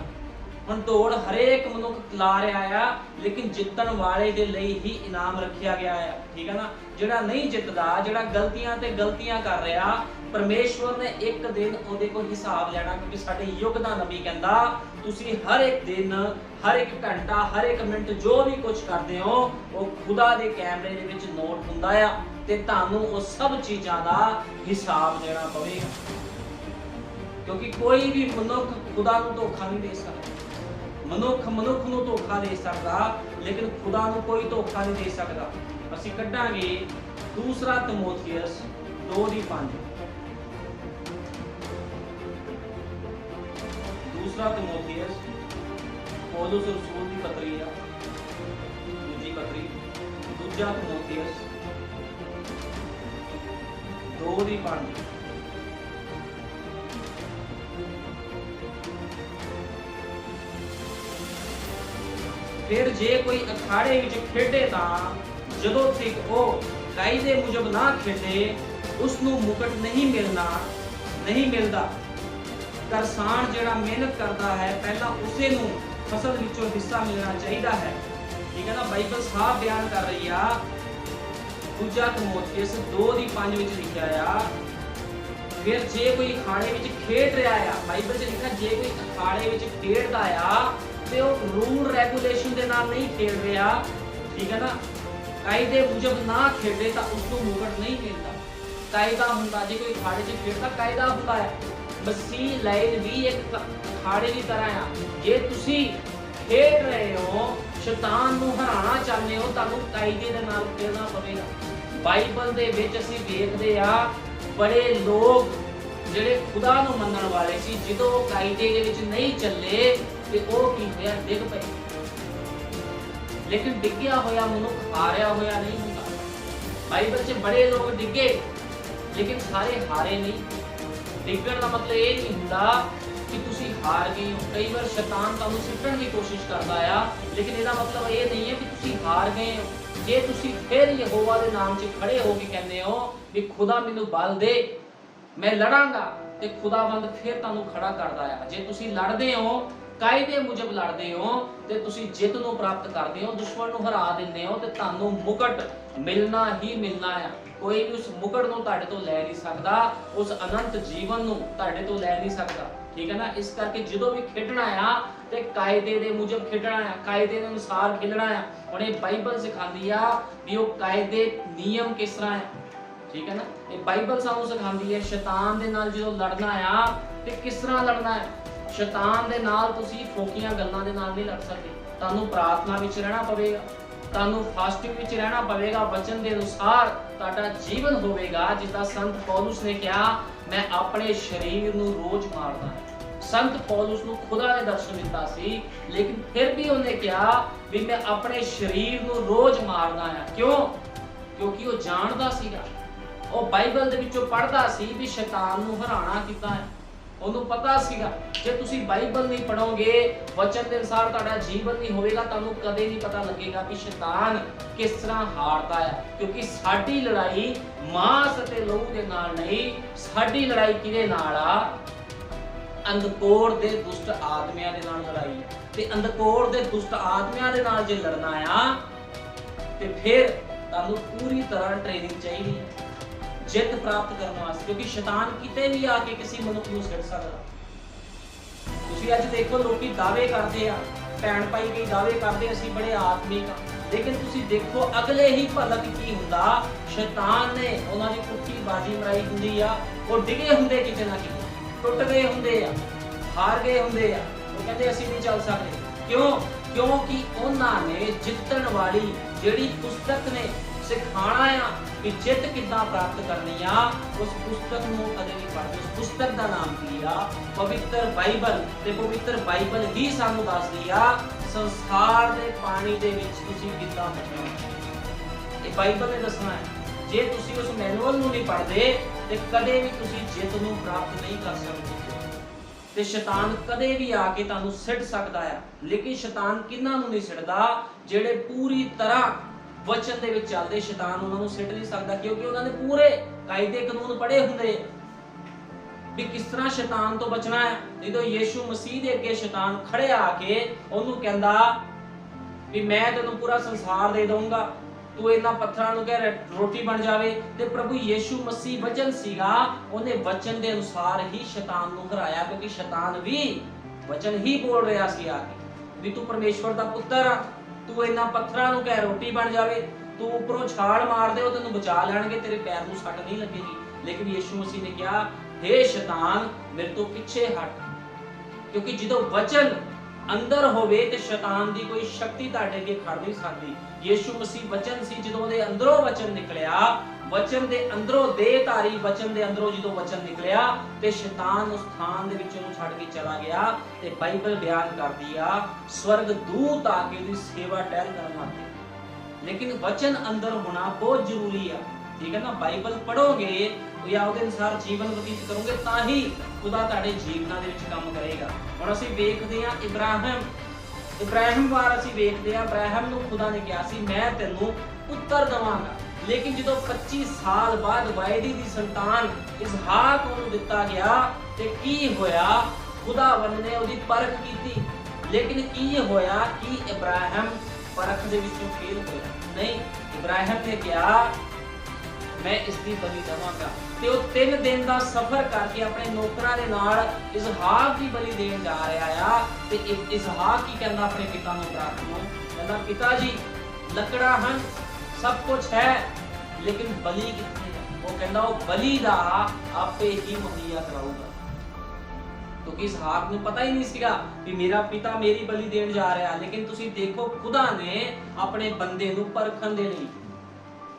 ਹੁਣ ਦੌੜ ਹਰੇਕ ਮਨੁੱਖ ਲਾ ਰਿਹਾ ਆ ਲੇਕਿਨ ਜਿੱਤਣ ਵਾਲੇ ਦੇ ਲਈ ਹੀ ਇਨਾਮ ਰੱਖਿਆ ਗਿਆ ਆ, ਠੀਕ ਹੈ ਨਾ। ਜਿਹੜਾ ਨਹੀਂ ਜਿੱਤਦਾ, ਜਿਹੜਾ ਗਲਤੀਆਂ ਤੇ ਗਲਤੀਆਂ ਕਰ ਰਿਹਾ, ਪਰਮੇਸ਼ਵਰ ਨੇ ਇੱਕ ਦਿਨ ਉਹਦੇ ਕੋਲ ਹਿਸਾਬ ਲੈਣਾ, ਕਿਉਂਕਿ ਸਾਡੇ ਯੁੱਗ ਦਾ ਨਬੀ ਕਹਿੰਦਾ ਤੁਸੀਂ ਹਰ ਇੱਕ ਦਿਨ, ਹਰ ਇੱਕ ਘੰਟਾ, ਹਰ ਇੱਕ ਮਿੰਟ ਜੋ ਵੀ ਕੁਝ ਕਰਦੇ ਹੋ ਉਹ ਖੁਦਾ ਦੇ ਕੈਮਰੇ ਦੇ ਵਿੱਚ ਨੋਟ ਹੁੰਦਾ ਆ ਤੇ ਤੁਹਾਨੂੰ ਉਹ ਸਭ ਚੀਜ਼ਾਂ ਦਾ ਹਿਸਾਬ ਦੇਣਾ ਪਵੇਗਾ। ਕਿਉਂਕਿ ਕੋਈ ਵੀ ਮਨੁੱਖ ਖੁਦਾ ਨੂੰ ਧੋਖਾ ਨਹੀਂ ਦੇ ਸਕਦਾ। ਮਨੁੱਖ ਨੂੰ ਧੋਖਾ ਦੇ ਸਕਦਾ ਲੇਕਿਨ ਖੁਦਾ ਨੂੰ ਕੋਈ ਧੋਖਾ ਨਹੀਂ ਦੇ ਸਕਦਾ। ਅਸੀਂ ਕੱਢਾਂਗੇ ਦੂਸਰਾ ਤਿਮੋਥੀਅਸ 2:5। ਦੂਸਰਾ ਤਿਮੋਥੀਅਸ ਪੌਲੁਸ ਰਸੂਲ ਦੀ ਪੱਤਰੀ ਆ, ਦੂਜੀ ਪੱਤਰੀ, ਦੂਜਾ ਤਿਮੋਥੀਅਸ 2:5। ਫਿਰ ਜੇ ਕੋਈ ਅਖਾੜੇ ਵਿੱਚ ਖੇਡੇ ਤਾਂ ਜਦੋਂ ਤੱਕ ਉਹ ਕਾਇਦੇ ਮੁਜਬ ਨਾ ਖੇਡੇ ਉਸ ਨੂੰ ਮੁਕਟ ਨਹੀਂ ਮਿਲਦਾ। ਕਿਸਾਨ ਜਿਹੜਾ ਮਿਹਨਤ ਕਰਦਾ ਹੈ ਪਹਿਲਾਂ ਉਸੇ ਨੂੰ ਫਸਲ ਵਿੱਚੋਂ ਹਿੱਸਾ ਮਿਲਣਾ ਚਾਹੀਦਾ ਹੈ, ਠੀਕ ਹੈ ਨਾ। ਬਾਈਬਲ ਸਾਫ਼ ਬਿਆਨ ਕਰ ਰਹੀ ਆ। ਦੂਜਾ ਤਿਮੋਥੀਅਸ 2:5 ਵਿੱਚ ਲਿਖਿਆ ਆ, ਫਿਰ ਜੇ ਕੋਈ ਅਖਾੜੇ ਵਿੱਚ ਖੇਡ ਰਿਹਾ ਆ, ਬਾਈਬਲ 'ਚ ਲਿਖਿਆ ਜੇ ਕੋਈ ਅਖਾੜੇ ਵਿੱਚ ਖੇਡਦਾ ਆ ਤੇ ਉਹ ਰੂਲ ਰੈਗੂਲੇਸ਼ਨ ਦੇ ਨਾਲ ਨਹੀਂ ਖੇਡ ਰਿਹਾ, ਠੀਕ ਹੈ ਨਾ। ਕਾਇਦੇ ਮੁਜਬ ਨਾ ਖੇਡੇ ਤਾਂ ਉਸ ਨੂੰ ਮੁਕਟ ਨਹੀਂ ਮਿਲਦਾ। ਕਾਇਦਾ ਹੁੰਦਾ, ਜੇ ਕੋਈ ਅਖਾੜੇ 'ਚ ਖੇਡਦਾ ਕਾਇਦਾ ਹੁੰਦਾ ਹੈ। ਮਸੀਹ ਲਾਈਨ ਵੀ ਇੱਕ ਅਖਾੜੇ ਦੀ ਤਰ੍ਹਾਂ ਆ। ਜੇ ਤੁਸੀਂ ਖੇਡ ਰਹੇ ਹੋ, ਸ਼ੈਤਾਨ ਨੂੰ ਹਰਾਉਣਾ ਚਾਹੁੰਦੇ ਹੋ, ਤੁਹਾਨੂੰ ਕਾਇਦੇ ਦੇ ਨਾਲ ਖੇਡਣਾ ਪਵੇਗਾ। ਬਾਈਬਲ ਦੇ ਵਿੱਚ ਅਸੀਂ ਦੇਖਦੇ ਆ ਬੜੇ ਲੋਕ ਜਿਹੜੇ ਖੁਦਾ ਨੂੰ ਮੰਨਣ ਵਾਲੇ ਸੀ, ਜਦੋਂ ਉਹ ਕਾਇਦੇ ਦੇ ਵਿੱਚ ਨਹੀਂ ਚੱਲੇ ਤੇ ਉਹ ਕੀ ਹੋਇਆ, ਡਿੱਗ ਪਏ। ਲੇਕਿਨ ਡਿੱਗਿਆ ਹੋਇਆ ਮਨੁੱਖ ਹਾਰਿਆ ਹੋਇਆ ਨਹੀਂ ਹੁੰਦਾ। ਬਾਈਬਲ 'ਚ ਬੜੇ ਲੋਕ ਡਿੱਗੇ ਲੇਕਿਨ ਸਾਰੇ ਹਾਰੇ ਨਹੀਂ। ਡਿੱਗਣ ਦਾ ਮਤਲਬ ਇਹ ਨਹੀਂ ਹੁੰਦਾ ਕਿ ਤੁਸੀਂ ਹਾਰ ਗਏ ਹੋ। ਕਈ ਵਾਰ ਸ਼ੈਤਾਨ ਤੁਹਾਨੂੰ ਸਿੱਟਣ ਦੀ ਕੋਸ਼ਿਸ਼ ਕਰਦਾ ਆ ਲੇਕਿਨ ਇਹਦਾ ਮਤਲਬ ਇਹ ਨਹੀਂ ਹੈ ਕਿ ਤੁਸੀਂ ਹਾਰ ਗਏ ਹੋ। ਜੇ ਤੁਸੀਂ ਫਿਰ ਯਹੋਵਾ ਦੇ ਨਾਮ 'ਚ ਖੜੇ ਹੋ ਕੇ ਕਹਿੰਦੇ ਹੋ ਵੀ ਖੁਦਾ ਮੈਨੂੰ ਬਲ ਦੇ, ਮੈਂ ਲੜਾਂਗਾ, ਤੇ ਖੁਦਾਵੰਦ ਫਿਰ ਤੁਹਾਨੂੰ ਖੜਾ ਕਰਦਾ ਆ। ਜੇ ਤੁਸੀਂ ਲੜਦੇ ਹੋ, ਕਾਇਦੇ ਮੁਜਬ ਲੜਦੇ ਹੋ ਤੇ ਤੁਸੀਂ ਜਿੱਤ ਨੂੰ ਪ੍ਰਾਪਤ ਕਰਦੇ ਹੋ, ਦੁਸ਼ਮਣ ਨੂੰ ਹਰਾ ਦਿੰਦੇ ਹੋ ਤੇ ਤੁਹਾਨੂੰ ਮੁਕਟ ਮਿਲਣਾ ਹੀ ਮਿਲਣਾ ਆ। ਕੋਈ ਵੀ ਉਸ ਮੁਕਟ ਨੂੰ ਤੁਹਾਡੇ ਤੋਂ ਲੈ ਨਹੀਂ ਸਕਦਾ, ਉਸ ਅਨੰਤ ਜੀਵਨ ਨੂੰ ਤੁਹਾਡੇ ਤੋਂ ਲੈ ਨਹੀਂ ਸਕਦਾ, ਠੀਕ ਹੈ ਨਾ। ਇਸ ਕਰਕੇ ਜਦੋਂ ਵੀ ਖੇਡਣਾ ਆ ਤੇ ਕਾਇਦੇ ਦੇ ਮੁਜਬ ਖੇਡਣਾ ਆ, ਕਾਇਦੇ ਦੇ ਅਨੁਸਾਰ ਖੇਡਣਾ ਆ। ਹੁਣ ਇਹ ਬਾਈਬਲ ਸਿਖਾਉਂਦੀ ਆ ਵੀ ਉਹ ਕਾਇਦੇ ਨਿਯਮ ਕਿਸ ਤਰ੍ਹਾਂ ਆ, ਠੀਕ ਹੈ ਨਾ। ਇਹ ਬਾਈਬਲ ਸਾਨੂੰ ਸਿਖਾਉਂਦੀ ਹੈ ਸ਼ੈਤਾਨ ਦੇ ਨਾਲ ਜਦੋਂ ਲੜਨਾ ਆ ਤੇ ਕਿਸ ਤਰ੍ਹਾਂ ਲੜਨਾ ਹੈ। ਸ਼ੈਤਾਨ ਦੇ ਨਾਲ ਤੁਸੀਂ ਫੋਕੀਆਂ ਗੱਲਾਂ ਦੇ ਨਾਲ ਨਹੀਂ ਲੜ ਸਕਦੇ। ਤੁਹਾਨੂੰ ਪ੍ਰਾਰਥਨਾ ਵਿੱਚ ਰਹਿਣਾ ਪਵੇਗਾ, ਤੁਹਾਨੂੰ ਫਾਸਟਿੰਗ ਵਿੱਚ ਰਹਿਣਾ ਪਵੇਗਾ, ਵਚਨ ਦੇ ਅਨੁਸਾਰ ਤੁਹਾਡਾ ਜੀਵਨ ਹੋਵੇਗਾ। ਜਿੱਦਾਂ ਸੰਤ ਪੌਲੁਸ ਨੇ ਕਿਹਾ, ਮੈਂ ਆਪਣੇ ਸਰੀਰ ਨੂੰ ਰੋਜ਼ ਮਾਰਦਾ ਹਾਂ। ਸੰਤ ਪੌਲੁਸ ਨੂੰ ਖੁਦਾ ਨੇ ਦਰਸ਼ਨ ਦਿੱਤਾ ਸੀ ਲੇਕਿਨ ਫਿਰ ਵੀ ਉਹਨੇ ਕਿਹਾ ਵੀ ਮੈਂ ਆਪਣੇ ਸਰੀਰ ਨੂੰ ਰੋਜ਼ ਮਾਰਦਾ ਹਾਂ। ਕਿਉਂ? ਕਿਉਂਕਿ ਉਹ ਜਾਣਦਾ ਸੀਗਾ, ਉਹ ਬਾਈਬਲ ਦੇ ਵਿੱਚੋਂ ਪੜ੍ਹਦਾ ਸੀ ਵੀ ਸ਼ੈਤਾਨ ਨੂੰ ਹਰਾਉਣਾ ਕਿੱਦਾਂ ਹੈ। ਉਹਨੂੰ ਪਤਾ ਸੀਗਾ ਜੇ ਤੁਸੀਂ ਬਾਈਬਲ ਨਹੀਂ ਪੜੋਗੇ, ਵਚਨ ਦੇ ਅਨੁਸਾਰ ਤੁਹਾਡਾ ਜੀਵਨ ਨਹੀਂ ਹੋਵੇਗਾ, ਤੁਹਾਨੂੰ ਕਦੇ ਨਹੀਂ ਪਤਾ ਲੱਗੇਗਾ ਕਿ ਸ਼ੈਤਾਨ ਕਿਸ ਤਰ੍ਹਾਂ ਹਾਰਦਾ ਹੈ। ਕਿਉਂਕਿ ਸਾਡੀ ਲੜਾਈ ਮਾਂਸ ਅਤੇ ਲਹੂ ਦੇ ਨਾਲ ਨਹੀਂ, ਸਾਡੀ ਲੜਾਈ ਕਿਹਦੇ ਨਾਲ ਆ? ਅੰਧਕੋੜ ਦੇ ਦੁਸ਼ਟ ਆਦਮੀਆਂ ਦੇ ਨਾਲ ਲੜਾਈ ਹੈ। ਤੇ ਅੰਧਕੋੜ ਦੇ ਦੁਸ਼ਟ ਆਦਮੀਆਂ ਦੇ ਨਾਲ ਜੇ ਲੜਨਾ ਆ ਤੇ ਫਿਰ ਤੁਹਾਨੂੰ ਪੂਰੀ ਤਰ੍ਹਾਂ ਟ੍ਰੇਨਿੰਗ ਚਾਹੀਦੀ ਹੈ ਜਿੱਤ ਪ੍ਰਾਪਤ ਕਰਨ ਵਾਸਤੇ। ਕਿਉਂਕਿ ਸ਼ੈਤਾਨ ਕਿਤੇ ਵੀ ਆ ਕੇ ਕਿਸੇ ਮਨੁੱਖ ਨੂੰ ਸਿੱਟ ਸਕਦਾ। ਤੁਸੀਂ ਅੱਜ ਦੇਖੋ ਲੋਕੀ ਦਾਅਵੇ ਕਰਦੇ ਆ, ਭੈਣ ਭਾਈ ਕਈ ਦਾਅਵੇ ਕਰਦੇ ਅਸੀਂ ਬੜੇ ਆਤਮਿਕ ਆ, ਲੇਕਿਨ ਤੁਸੀਂ ਦੇਖੋ ਅਗਲੇ ਹੀ ਭਲਕ ਕੀ ਹੁੰਦਾ, ਸ਼ੈਤਾਨ ਨੇ ਉਹਨਾਂ ਦੀ ਪੁੱਠੀ ਬਾਜੀ ਮਰਾਈ ਹੁੰਦੀ ਆ, ਉਹ ਡਿਗੇ ਹੁੰਦੇ ਕਿਤੇ ਨਾ ਕਿਤੇ, ਟੁੱਟ ਗਏ ਹੁੰਦੇ ਆ, ਹਾਰ ਗਏ ਹੁੰਦੇ ਆ। ਉਹ ਕਹਿੰਦੇ ਅਸੀਂ ਨਹੀਂ ਚੱਲ ਸਕਦੇ। ਕਿਉਂ? ਕਿਉਂਕਿ ਉਹਨਾਂ ਨੇ ਜਿੱਤਣ ਵਾਲੀ ਜਿਹੜੀ ਪੁਸਤਕ ਨੇ ਸਿਖਾਣਾ ਆ ਕਿ ਜਿੱਤ ਕਿੱਦਾਂ ਪ੍ਰਾਪਤ ਕਰਨੀ ਆ, ਉਸ ਪੁਸਤਕ ਨੂੰ ਕਦੇ ਨਹੀਂ ਪੜ੍ਹਦੇ। ਉਸ ਪੁਸਤਕ ਦਾ ਨਾਮ ਕੀ ਆ? ਪਵਿੱਤਰ ਬਾਈਬਲ। ਤੇ ਪਵਿੱਤਰ ਬਾਈਬਲ ਹੀ ਸਾਨੂੰ ਦੱਸਦੀ ਆ ਸੰਸਾਰ ਦੇ ਪਾਣੀ ਦੇ ਵਿੱਚ ਤੁਸੀਂ ਕਿੱਦਾਂ ਬਚਣਾ। ਇਹ ਬਾਈਬਲ ਨੇ ਦੱਸਣਾ ਹੈ। ਜੇ ਤੁਸੀਂ ਉਸ ਮੈਨੂਅਲ ਨੂੰ ਨਹੀਂ ਪੜ੍ਹਦੇ ਤੇ ਕਦੇ ਵੀ ਤੁਸੀਂ ਜਿੱਤ ਨੂੰ ਪ੍ਰਾਪਤ ਨਹੀਂ ਕਰ ਸਕਦੇ। ਤੇ ਸ਼ੈਤਾਨ ਕਦੇ ਵੀ ਆ ਕੇ ਤੁਹਾਨੂੰ ਸਿੱਟ ਸਕਦਾ ਆ, ਲੇਕਿਨ ਸ਼ੈਤਾਨ ਕਿਹਨਾਂ ਨੂੰ ਨਹੀਂ ਸਿੱਟਦਾ? ਜਿਹੜੇ ਪੂਰੀ ਤਰ੍ਹਾਂ ਵਚਨ ਦੇ ਵਿੱਚ ਚੱਲਦੇ, ਸ਼ੈਤਾਨ ਉਹਨਾਂ ਨੂੰ ਸਿੱਟ ਨਹੀਂ ਸਕਦਾ, ਕਿਉਂਕਿ ਉਹਨਾਂ ਨੇ ਪੂਰੇ ਕਾਇਦੇ ਕਾਨੂੰਨ ਪੜ੍ਹੇ ਹੁੰਦੇ ਵੀ ਕਿਸ ਤਰ੍ਹਾਂ ਸ਼ੈਤਾਨ ਤੋਂ ਬਚਣਾ ਹੈ। ਜਦੋਂ ਯੀਸ਼ੂ ਮਸੀਹ ਦੇ ਅੱਗੇ ਸ਼ੈਤਾਨ ਖੜੇ ਆ ਕੇ ਉਹਨੂੰ ਕਹਿੰਦਾ ਵੀ ਮੈਂ ਤੈਨੂੰ ਪੂਰਾ ਸੰਸਾਰ ਦੇ ਦਊਂਗਾ, ਤੂੰ ਇਹਨਾਂ ਪੱਥਰਾਂ ਨੂੰ ਕਹਿ ਰੋਟੀ ਬਣ ਜਾਵੇ। ਤੇ ਪ੍ਰਭੂ ਯੀਸ਼ੂ ਮਸੀਹ ਵਚਨ ਸੀਗਾ, ਉਹਨੇ ਵਚਨ ਦੇ ਅਨੁਸਾਰ ਹੀ ਸ਼ੈਤਾਨ ਨੂੰ ਹਰਾਇਆ, ਕਿਉਂਕਿ ਸ਼ੈਤਾਨ ਵੀ ਵਚਨ ਹੀ ਬੋਲ ਰਿਹਾ ਸੀ ਆ ਕੇ ਵੀ ਤੂੰ ਪਰਮੇਸ਼ਵਰ ਦਾ ਪੁੱਤਰ ਆ, ਤੂੰ ਇਹਨਾਂ ਪੱਥਰਾਂ ਨੂੰ ਕਹਿ ਰੋਟੀ ਬਣ ਜਾਵੇ, ਤੂੰ ਉੱਪਰੋਂ ਛਾਲ ਮਾਰ ਦੇ ਉਹ ਤੈਨੂੰ ਬਚਾ ਲੈਣਗੇ, ਤੇਰੇ ਪੈਰ ਨੂੰ ਸੱਟ ਨਹੀਂ ਲੱਗੇਗੀ। ਲੇਕਿਨ ਯੀਸ਼ੂ ਮਸੀਹ ਨੇ ਕਿਹਾ, ਹੇ ਸ਼ੈਤਾਨ ਮੇਰੇ ਤੋਂ ਪਿੱਛੇ ਹਟ, ਕਿਉਂਕਿ ਜਦੋਂ ਵਚਨ ਅੰਦਰ ਹੋਵੇ ਤੇ ਸ਼ੈਤਾਨ ਦੀ ਕੋਈ ਸ਼ਕਤੀ ਤੁਹਾਡੇ ਅੱਗੇ ਖੜ ਨਹੀਂ ਸਕਦੀ। ਯੀਸ਼ੂ ਮਸੀਹ ਵਚਨ ਸੀ, ਜਦੋਂ ਉਹਦੇ ਅੰਦਰੋਂ ਵਚਨ ਨਿਕਲਿਆ, ਵਚਨ ਦੇ ਅੰਦਰੋਂ ਦੇਹਧਾਰੀ ਵਚਨ ਦੇ ਅੰਦਰੋਂ ਜਦੋਂ ਵਚਨ ਨਿਕਲਿਆ ਤੇ ਸ਼ੈਤਾਨ ਉਸ ਥਾਂ ਦੇ ਵਿੱਚ ਉਹਨੂੰ ਛੱਡ ਕੇ ਚਲਾ ਗਿਆ। ਤੇ ਬਾਈਬਲ ਬਿਆਨ ਕਰਦੀ ਆ ਸਵਰਗ ਦੂਤ ਆ ਕੇ ਉਹਦੀ ਸੇਵਾ ਟਹਿਲ ਕਰਨ ਵਾਸਤੇ। ਲੇਕਿਨ ਵਚਨ ਅੰਦਰ ਹੋਣਾ ਬਹੁਤ ਜ਼ਰੂਰੀ ਆ, ਠੀਕ ਹੈ ਨਾ। ਬਾਈਬਲ ਪੜੋਗੇ ਜਾਂ ਉਹਦੇ ਅਨੁਸਾਰ ਜੀਵਨ ਬਤੀਤ ਕਰੋਗੇ ਤਾਂ ਹੀ ਖੁਦਾ ਤੁਹਾਡੇ ਜੀਵਨਾਂ ਦੇ ਵਿੱਚ ਕੰਮ ਕਰੇਗਾ। ਹੁਣ ਅਸੀਂ ਵੇਖਦੇ ਹਾਂ ਇਬਰਾਹਿਮ ਵਾਰ ਅਸੀਂ ਵੇਖਦੇ ਹਾਂ, ਇਬਰਾਹਿਮ ਨੂੰ ਖੁਦਾ ਨੇ ਕਿਹਾ ਸੀ ਮੈਂ ਤੈਨੂੰ ਪੁੱਤਰ ਦਵਾਂਗਾ। ਲੇਕਿਨ ਜਦੋਂ 25 ਸਾਲ ਬਾਅਦ ਵਾਅਦੇ ਦੀ ਸੰਤਾਨ ਇਸਹਾਕ ਨੂੰ ਦਿੱਤਾ ਗਿਆ ਤੇ ਕੀ ਹੋਇਆ? ਖੁਦਾਵੰਦ ਨੇ ਉਹਦੀ ਪਰਖ ਕੀਤੀ, ਲੇਕਿਨ ਕੀ ਹੋਇਆ ਕਿ ਇਬਰਾਹਿਮ ਪਰਖ ਦੇ ਵਿੱਚੋਂ ਫੇਲ ਹੋਇਆ ਨਹੀਂ। ਇਬਰਾਹਿਮ ਨੇ ਕਿਹਾ ਮੈਂ ਇਸ ਦੀ ਬਲੀ ਦਵਾਂਗਾ, ਤੇ ਉਹ 3 ਦਿਨ ਦਾ ਸਫ਼ਰ ਕਰਕੇ ਆਪਣੇ ਨੌਕਰਾਂ ਦੇ ਨਾਲ ਇਸਹਾਕ ਦੀ ਬਲੀ ਦੇਣ ਜਾ ਰਿਹਾ ਆ। ਤੇ ਇਸਹਾਕ ਕੀ ਕਹਿੰਦਾ ਆਪਣੇ ਪਿਤਾ ਨੂੰ, ਇਬਰਾਹਿਮ ਨੂੰ ਕਹਿੰਦਾ, ਪਿਤਾ ਜੀ ਲੱਕੜਾਂ ਹਨ, ਸਭ ਕੁਝ ਹੈ, ਲੇਕਿਨ ਬਲੀ ਕਿੱਥੇ ਹੈ? ਉਹ ਕਹਿੰਦਾ ਉਹ ਬਲੀ ਦਾ ਆਪੇ ਹੀ ਮੁਹੱਈਆ ਕਰਾਊਗਾ, ਕਿਉਂਕਿ ਇਸਹਾਕ ਨੂੰ ਪਤਾ ਹੀ ਨਹੀਂ ਸੀਗਾ ਵੀ ਮੇਰਾ ਪਿਤਾ ਮੇਰੀ ਬਲੀ ਦੇਣ ਜਾ ਰਿਹਾ। ਲੇਕਿਨ ਤੁਸੀਂ ਦੇਖੋ ਖੁਦਾ ਨੇ ਆਪਣੇ ਬੰਦੇ ਨੂੰ ਪਰਖਣ ਦੇ ਲਈ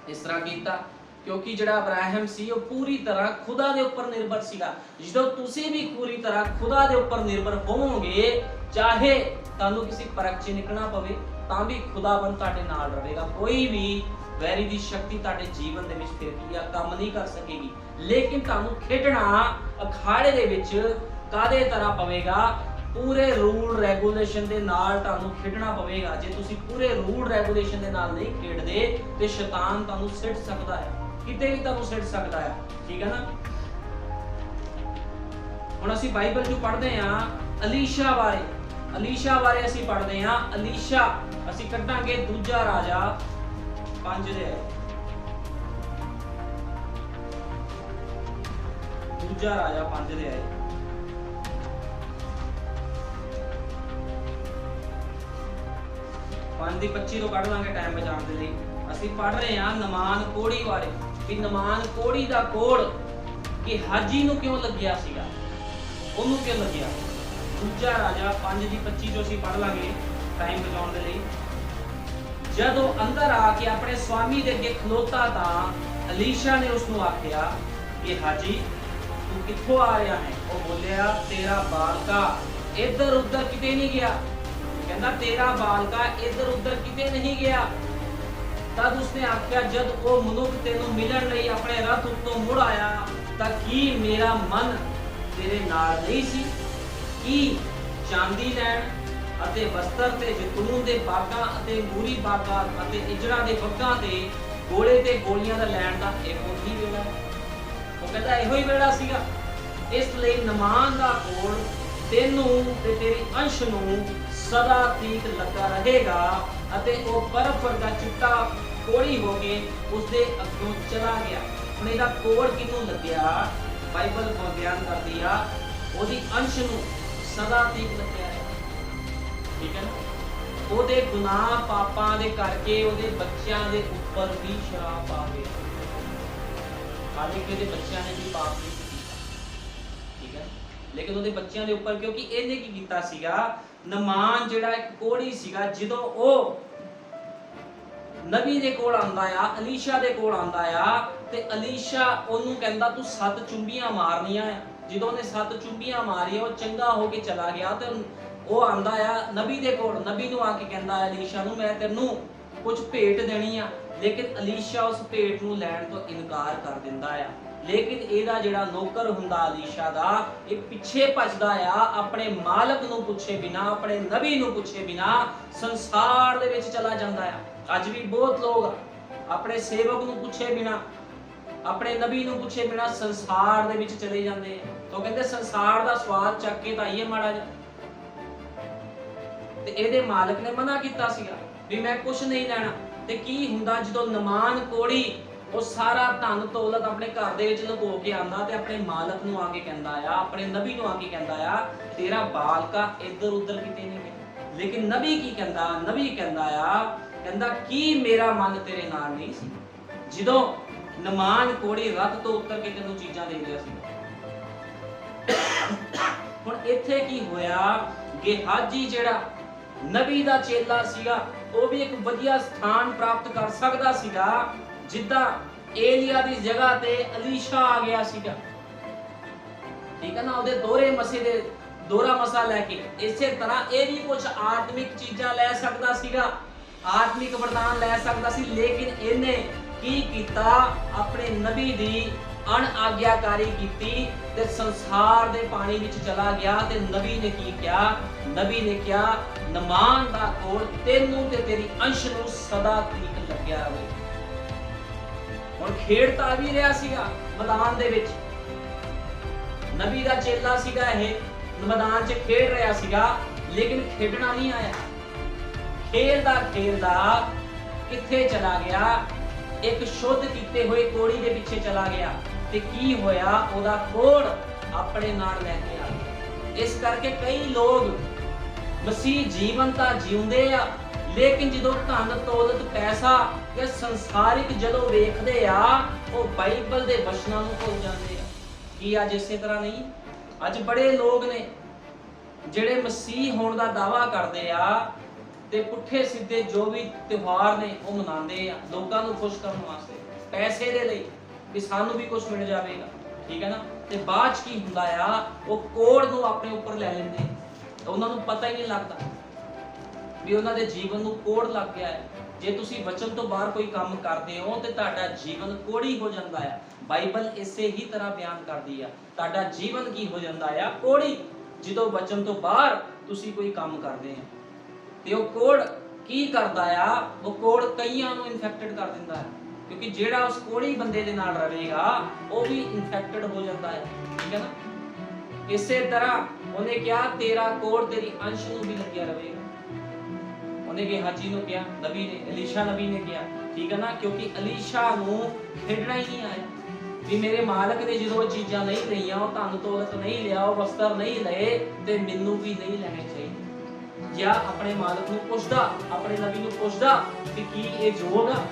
ਇਸ ਤਰ੍ਹਾਂ ਕੀਤਾ, ਕਿਉਂਕਿ ਜਿਹੜਾ ਇਬਰਾਹਿਮ ਸੀ ਉਹ ਪੂਰੀ ਤਰ੍ਹਾਂ ਖੁਦਾ ਦੇ ਉੱਪਰ ਨਿਰਭਰ ਸੀਗਾ। ਜਦੋਂ ਤੁਸੀਂ ਵੀ ਪੂਰੀ ਤਰ੍ਹਾਂ ਖੁਦਾ ਦੇ ਉੱਪਰ ਨਿਰਭਰ ਹੋਵੋਗੇ, ਚਾਹੇ ਤੁਹਾਨੂੰ ਕਿਸੇ ਪਰਖ 'ਚ ਨਿਕਲਣਾ ਪਵੇ ਤਾਂ ਵੀ ਖੁਦਾਵੰਦ ਤੁਹਾਡੇ ਨਾਲ ਰਹੇਗਾ। ਕੋਈ ਵੀ ਵੈਰੀ ਦੀ ਸ਼ਕਤੀ ਤੁਹਾਡੇ ਜੀਵਨ ਦੇ ਵਿੱਚ ਫਿਰ ਕੀ ਆ ਕੰਮ ਨਹੀਂ ਕਰ ਸਕੇਗੀ। ਲੇਕਿਨ ਤੁਹਾਨੂੰ ਖੇਡਣਾ ਅਖਾੜੇ ਦੇ ਵਿੱਚ ਕਾਦੇ ਤਰ੍ਹਾਂ ਪਵੇਗਾ? ਪੂਰੇ ਰੂਲ ਰੈਗੂਲੇਸ਼ਨ ਦੇ ਨਾਲ ਤੁਹਾਨੂੰ ਖੇਡਣਾ ਪਵੇਗਾ। ਜੇ ਤੁਸੀਂ ਪੂਰੇ ਰੂਲ ਰੈਗੂਲੇਸ਼ਨ ਦੇ ਨਾਲ ਨਹੀਂ ਖੇਡਦੇ ਤੇ ਸ਼ੈਤਾਨ ਤੁਹਾਨੂੰ ਸਿੱਟ ਸਕਦਾ ਹੈ, ਕਿਤੇ ਵੀ ਤੁਹਾਨੂੰ ਸਿੱਟ ਸਕਦਾ ਹੈ, ਠੀਕ ਹੈ ਨਾ। ਹੁਣ ਅਸੀਂ ਬਾਈਬਲ ਚ ਪੜ੍ਹਦੇ ਹਾਂ ਅਲੀਸ਼ਾ ਬਾਰੇ ਅਸੀਂ ਪੜ੍ਹਦੇ ਹਾਂ। ਅਲੀਸ਼ਾ ਅਸੀਂ ਕੱਢਾਂਗੇ ਦੂਜਾ ਰਾਜਾ 5 ਦੇ ਆਏ, ਦੂਜਾ ਰਾਜਾ 5 ਦੇ ਆਏ। ਪੰਜ ਦੀ 25 ਤੋਂ ਕੱਢ ਲਾਂਗੇ ਟਾਈਮ ਬਚਾਉਣ ਦੇ ਲਈ। ਅਸੀਂ ਪੜ੍ਹ ਰਹੇ ਹਾਂ ਨਮਾਨ ਕੋੜੀ ਬਾਰੇ, ਵੀ ਨਮਾਨ ਕੋੜੀ ਦਾ ਕੋੜ ਕਿ ਹਾਜੀ ਨੂੰ ਕਿਉਂ ਲੱਗਿਆ ਸੀਗਾ, ਉਹਨੂੰ ਕਿਉਂ ਲੱਗਿਆ। ਦੂਜਾ ਰਾਜਾ 5 ਦੀ 25 ਜੋ ਅਸੀਂ ਪੜ੍ਹ ਲਾਂਗੇ ਟਾਈਮ ਬਚਾਉਣ ਦੇ ਲਈ। ਜਦੋਂ ਅੰਦਰ ਆ ਕੇ ਆਪਣੇ ਸਵਾਮੀ ਦੇ ਅੱਗੇ ਖਲੋਤਾ ਤਾਂ ਅਲੀਸ਼ਾ ਨੇ ਉਸ ਨੂੰ ਆਖਿਆ ਕਿ ਹਾਜੀ ਤੂੰ ਕਿੱਥੋਂ ਆ ਰਿਹਾ ਹੈ? ਉਹ ਬੋਲਿਆ ਤੇਰਾ ਬਾਲਕਾ ਇੱਧਰ ਉੱਧਰ ਕਿਤੇ ਨਹੀਂ ਗਿਆ। ਕਹਿੰਦਾ ਤੇਰਾ ਬਾਲਕਾ ਇੱਧਰ ਉੱਧਰ ਕਿਤੇ ਨਹੀਂ ਗਿਆ। ਤਦ ਉਸਨੇ ਆਖਿਆ ਜਦ ਉਹ ਮਨੁੱਖ ਤੈਨੂੰ ਮਿਲਣ ਲਈ ਆਪਣੇ ਰਥ ਉੱਤੋਂ ਮੁੜ ਆਇਆ ਤਾਂ ਕੀ ਮੇਰਾ ਮਨ ਤੇਰੇ ਨਾਲ ਨਹੀਂ ਸੀ? ਕੀ ਚਾਂਦੀ ਲੈਣ ਅਤੇ ਵਸਤਰ ਤੇ ਜੈਤੂਨ ਦੇ ਬਾਗਾਂ ਅਤੇ ਅੰਗੂਰੀ ਬਾਗਾਂ ਅਤੇ ਇਜੜਾ ਦੇ ਬੱਗਾਂ ਤੇ ਗੋਲੇ ਤੇ ਗੋਲੀਆਂ ਦਾ ਲੈਣ ਦਾ ਇਹੋ ਹੀ ਵੇਲਾ? ਉਹ ਕਹਿੰਦਾ ਇਹੋ ਹੀ ਵੇਲਾ ਸੀਗਾ। ਇਸ ਲਈ ਨਮਾਨ ਦਾ ਕੋੜ ਤੈਨੂੰ ਤੇ ਤੇਰੀ ਅੰਸ਼ ਨੂੰ ਸਦਾ ਤੀਕ ਲੱਗਾ ਰਹੇਗਾ ਅਤੇ ਉਹ ਬਰਫ਼ ਵਰਗਾ ਚਿੱਟਾ ਕੋੜੀ ਹੋ ਕੇ ਉਸਦੇ ਅੱਗੋਂ ਚਲਾ ਗਿਆ। ਹੁਣ ਇਹਦਾ ਕੋੜ ਕਿਹਨੂੰ ਲੱਗਿਆ? ਬਾਈਬਲ ਬਿਆਨ ਕਰਦੀ ਆ ਉਹਦੀ ਅੰਸ਼ ਨੂੰ ਸਦਾ ਤੀਕ ਲੱਗਿਆ ਹੈ, ਠੀਕ ਹੈ ਨਾ। ਉਹਦੇ ਗੁਨਾਹ ਪਾਪਾਂ ਦੇ ਕਰਕੇ ਉਹਦੇ ਬੱਚਿਆਂ ਦੇ ਉੱਪਰ ਵੀ ਸ਼ਰਾਪ ਆ ਗਿਆ। ਹਾਲਾਂਕਿ ਇਹਦੇ ਬੱਚਿਆਂ ਨੇ ਵੀ ਪਾਪ ਨਹੀਂ ਕੀਤਾ, ਠੀਕ ਹੈ। ਲੇਕਿਨ ਉਹਦੇ ਬੱਚਿਆਂ ਦੇ ਉੱਪਰ, ਕਿਉਂਕਿ ਇਹਨੇ ਕੀ ਕੀਤਾ ਸੀਗਾ, ਨਮਾਨ ਜਿਹੜਾ ਇੱਕ ਕੋੜੀ ਸੀਗਾ, ਜਦੋਂ ਉਹ ਨਬੀ ਦੇ ਕੋਲ ਆਂਦਾ ਆ, ਅਲੀਸ਼ਾ ਦੇ ਕੋਲ ਆਂਦਾ ਆ, ਤੇ ਅਲੀਸ਼ਾ ਉਹਨੂੰ ਕਹਿੰਦਾ ਤੂੰ 7 ਚੁੰਬੀਆਂ ਮਾਰਨੀਆਂ ਆ। ਜਦੋਂ ਉਹਨੇ 7 ਚੁੰਬੀਆਂ ਮਾਰੀਆਂ, ਉਹ ਚੰਗਾ ਹੋ ਕੇ ਚਲਾ ਗਿਆ। ਤੇ ਉਹ ਆਂਦਾ ਆ ਨਬੀ ਦੇ ਕੋਲ, ਨਬੀ ਨੂੰ ਆ ਕੇ ਕਹਿੰਦਾ ਅਲੀਸ਼ਾ ਨੂੰ, ਮੈਂ ਤੈਨੂੰ ਕੁਝ ਭੇਟ ਦੇਣੀ ਆ। ਲੇਕਿਨ ਅਲੀਸ਼ਾ ਉਸ ਭੇਟ ਨੂੰ ਲੈਣ ਤੋਂ ਇਨਕਾਰ ਕਰ ਦਿੰਦਾ ਆ। ਲੇਕਿਨ ਇਹਦਾ ਜਿਹੜਾ ਨੌਕਰ ਹੁੰਦਾ ਅਲੀਸ਼ਾ ਦਾ, ਇਹ ਪਿੱਛੇ ਭੱਜਦਾ ਆ, ਆਪਣੇ ਮਾਲਕ ਨੂੰ ਪੁੱਛੇ ਬਿਨਾ, ਆਪਣੇ ਨਬੀ ਨੂੰ ਪੁੱਛੇ ਬਿਨਾ ਸੰਸਾਰ ਦੇ ਵਿੱਚ ਚਲਾ ਜਾਂਦਾ ਆ। ਅੱਜ ਵੀ ਬਹੁਤ ਲੋਕ ਆਪਣੇ ਸੇਵਕ ਨੂੰ ਪੁੱਛੇ ਬਿਨਾ, ਆਪਣੇ ਨਬੀ ਨੂੰ ਪੁੱਛੇ ਬਿਨਾ ਸੰਸਾਰ ਦੇ ਵਿੱਚ ਚਲੇ ਜਾਂਦੇ ਆ। ਤਾਂ ਕਹਿੰਦੇ ਸੰਸਾਰ ਦਾ ਸਵਾਦ ਚੱਕ ਕੇ ਤਾਂ ਆਈਏ ਮਾੜਾ ਜਿਹਾ। ਤੇ ਇਹਦੇ ਮਾਲਕ ਨੇ ਮਨਾ ਕੀਤਾ ਸੀਗਾ ਵੀ ਮੈਂ ਕੁਝ ਨਹੀਂ ਲੈਣਾ। ਤੇ ਕੀ ਹੁੰਦਾ ਜਦੋਂ ਨਮਾਨ ਕੋੜੀ ਉਹ ਸਾਰਾ ਧਨ ਦੌਲਤ ਆਪਣੇ ਘਰ ਦੇ ਵਿੱਚ ਲੁਕੋ ਕੇ ਆਂਦਾ, ਤੇ ਆਪਣੇ ਮਾਲਕ ਨੂੰ ਆ ਕੇ ਕਹਿੰਦਾ ਆ, ਆਪਣੇ ਨਬੀ ਨੂੰ ਆ ਕੇ ਕਹਿੰਦਾ ਆ, ਤੇਰਾ ਬਾਲਕਾ ਇੱਧਰ ਉੱਧਰ ਕਿਤੇ ਨਹੀਂ ਗਿਆ। ਲੇਕਿਨ ਨਬੀ ਕੀ ਕਹਿੰਦਾ, ਨਬੀ ਕਹਿੰਦਾ ਆ, ਕਹਿੰਦਾ ਕੀ ਮੇਰਾ ਮਨ ਤੇਰੇ ਨਾਲ ਨਹੀਂ ਸੀ ਜਦੋਂ ਨਮਾਨ ਕੋੜੀ ਰੱਥ ਤੋਂ ਉੱਤਰ ਕੇ ਤੈਨੂੰ ਚੀਜ਼ਾਂ ਦੇ ਰਿਹਾ ਸੀ। ਹੁਣ ਇੱਥੇ ਕੀ ਹੋਇਆ, ਗੇਹਾਜੀ ਜਿਹੜਾ ਨਬੀ ਦਾ ਚੇਲਾ ਸੀਗਾ, ਉਹ ਵੀ ਇੱਕ ਵਧੀਆ ਸਥਾਨ ਪ੍ਰਾਪਤ ਕਰ ਸਕਦਾ ਸੀਗਾ, ਜਿੱਦਾਂ ਏਲੀਆ ਦੀ ਜਗ੍ਹਾ ਤੇ ਅਲੀਸ਼ਾ ਆ ਗਿਆ ਸੀਗਾ, ਠੀਕ ਹੈ ਨਾ, ਉਹਦੇ ਦੋਹਰਾ ਮਸਾ ਲੈ ਕੇ। ਇਸੇ ਤਰ੍ਹਾਂ ਇਹ ਵੀ ਕੁਝ ਆਤਮਿਕ ਚੀਜ਼ਾਂ ਲੈ ਸਕਦਾ ਸੀਗਾ, ਆਤਮਿਕ ਵਰਦਾਨ ਲੈ ਸਕਦਾ ਸੀ। ਲੇਕਿਨ ਇਹਨੇ ਕੀ ਕੀਤਾ, ਆਪਣੇ ਨਬੀ ਦੀ ਅਣਆਗਿਆਕਾਰੀ ਕੀਤੀ ਤੇ ਸੰਸਾਰ ਦੇ ਪਾਣੀ ਵਿੱਚ ਚਲਾ ਗਿਆ। ਤੇ ਨਬੀ ਨੇ ਕੀ ਕਿਹਾ, ਨਬੀ ਨੇ ਕਿਹਾ ਨਮਾਨ ਦਾ ਕੋਲ ਤੈਨੂੰ ਤੇ ਤੇਰੀ ਅੰਸ਼ ਨੂੰ ਸਦਾ ਤੀਕ ਲੱਗਿਆ ਰਹੇ। ਹੁਣ ਖੇਡ ਤਾਂ ਵੀ ਰਿਹਾ ਸੀਗਾ ਮੈਦਾਨ ਦੇ ਵਿੱਚ, ਨਬੀ ਦਾ ਚੇਲਾ ਸੀਗਾ, ਇਹ ਮੈਦਾਨ 'ਚ ਖੇਡ ਰਿਹਾ ਸੀਗਾ, ਲੇਕਿਨ ਖੇਡਣਾ ਨਹੀਂ ਆਇਆ। ਖੇਲਦਾ ਖੇਲਦਾ ਕਿੱਥੇ ਚਲਾ ਗਿਆ, ਇੱਕ ਸ਼ੁੱਧ ਕੀਤੇ ਹੋਏ ਕੋੜੀ ਦੇ ਪਿੱਛੇ ਚਲਾ ਗਿਆ। ਤੇ ਕੀ ਹੋਇਆ, ਉਹਦਾ ਕੋੜ ਆਪਣੇ ਨਾਲ ਲੈ ਕੇ ਆ ਗਿਆ। ਇਸ ਕਰਕੇ ਕਈ ਲੋਕ ਮਸੀਹ ਜੀਵਨ ਤਾਂ ਜਿਉਂਦੇ ਆ, ਲੇਕਿਨ ਜਦੋਂ ਧਨ ਦੌਲਤ ਪੈਸਾ ਜਾਂ ਸੰਸਾਰਿਕ ਜਦੋਂ ਵੇਖਦੇ ਆ, ਉਹ ਬਾਈਬਲ ਦੇ ਵਚਨਾਂ ਨੂੰ ਭੁੱਲ ਜਾਂਦੇ ਆ। ਕੀ ਅੱਜ ਇਸੇ ਤਰ੍ਹਾਂ ਨਹੀਂ? ਅੱਜ ਬੜੇ ਲੋਕ ਨੇ ਜਿਹੜੇ ਮਸੀਹ ਹੋਣ ਦਾ ਦਾਵਾ ਕਰਦੇ ਆ, ਤੇ ਪੁੱਠੇ ਸਿੱਧੇ ਜੋ ਵੀ ਤਿਉਹਾਰ ਨੇ ਉਹ ਮਨਾਉਂਦੇ ਆ ਲੋਕਾਂ ਨੂੰ ਖੁਸ਼ ਕਰਨ ਵਾਸਤੇ, ਪੈਸੇ ਦੇ ਲਈ ਕਿ ਸਾਨੂੰ ਵੀ ਕੁਝ ਮਿਲ ਜਾਵੇਗਾ, ਠੀਕ ਹੈ ਨਾ। ਤੇ ਬਾਅਦ ਚ ਕੀ ਹੁੰਦਾ ਆ, ਉਹ ਕੋੜ ਨੂੰ ਆਪਣੇ ਉੱਪਰ ਲੈ ਲੈਂਦੇ, ਉਹਨਾਂ ਨੂੰ ਪਤਾ ਹੀ ਨਹੀਂ ਲੱਗਦਾ ਵੀ ਉਹਨਾਂ ਦੇ ਜੀਵਨ ਨੂੰ ਕੋੜ ਲੱਗ ਗਿਆ ਹੈ। ਜੇ ਤੁਸੀਂ ਵਚਨ ਤੋਂ ਬਾਹਰ ਕੋਈ ਕੰਮ ਕਰਦੇ ਹੋ ਤੇ ਤੁਹਾਡਾ ਜੀਵਨ ਕੋੜੀ ਹੋ ਜਾਂਦਾ ਹੈ। ਬਾਈਬਲ ਇਸੇ ਹੀ ਤਰ੍ਹਾਂ ਬਿਆਨ ਕਰਦੀ ਆ, ਤੁਹਾਡਾ ਜੀਵਨ ਕੀ ਹੋ ਜਾਂਦਾ ਆ, ਕੋੜੀ, ਜਦੋਂ ਵਚਨ ਤੋਂ ਬਾਹਰ ਤੁਸੀਂ ਕੋਈ ਕੰਮ ਕਰਦੇ ਆ। ਤੇ ਉਹ ਕੋੜ ਕੀ ਕਰਦਾ ਆ, ਉਹ ਕੋੜ ਕਈਆਂ ਨੂੰ ਇਨਫੈਕਟਡ ਕਰ ਦਿੰਦਾ ਹੈ, ਕਿਉਂਕਿ ਜਿਹੜਾ ਉਸ ਕੋੜੀ ਬੰਦੇ ਦੇ ਨਾਲ ਰਹੇਗਾ ਉਹ ਵੀ ਇਨਫੈਕਟਡ ਹੋ ਜਾਂਦਾ ਹੈ, ਠੀਕ ਹੈ ਨਾ। ਇਸੇ ਤਰ੍ਹਾਂ ਉਹਨੇ ਕਿਹਾ ਤੇਰਾ ਕੋੜ ਤੇਰੀ ਅੰਸ਼ ਨੂੰ ਵੀ ਲੱਗਿਆ ਰਹੇਗਾ। ਉਹਨੇ ਗੇਹਾਜੀ ਨੂੰ ਕਿਹਾ, ਨਬੀ ਨੇ, ਅਲੀਸ਼ਾ ਨਬੀ ਨੇ ਕਿਹਾ, ਠੀਕ ਹੈ ਨਾ, ਕਿਉਂਕਿ ਅਲੀਸ਼ਾ ਨੂੰ ਖੇਡਣਾ ਹੀ ਨਹੀਂ ਆਇਆ ਵੀ ਮੇਰੇ ਮਾਲਕ ਨੇ ਜਦੋਂ ਉਹ ਚੀਜ਼ਾਂ ਨਹੀਂ ਲਈਆਂ, ਉਹ ਧਨ ਦੌਲਤ ਨਹੀਂ ਲਿਆ, ਉਹ ਵਸਤਰ ਨਹੀਂ ਲਏ, ਤੇ ਮੈਨੂੰ ਵੀ ਨਹੀਂ ਲੈਣੇ ਚਾਹੀਦੇ। ਜਾਂ ਆਪਣੇ ਮਾਲਕ ਨੂੰ ਪੁੱਛਦਾ, ਆਪਣੇ ਨਬੀ ਨੂੰ ਪੁੱਛਦਾ ਕਿ ਕੀ ਇਹ ਯੋਗ ਆ।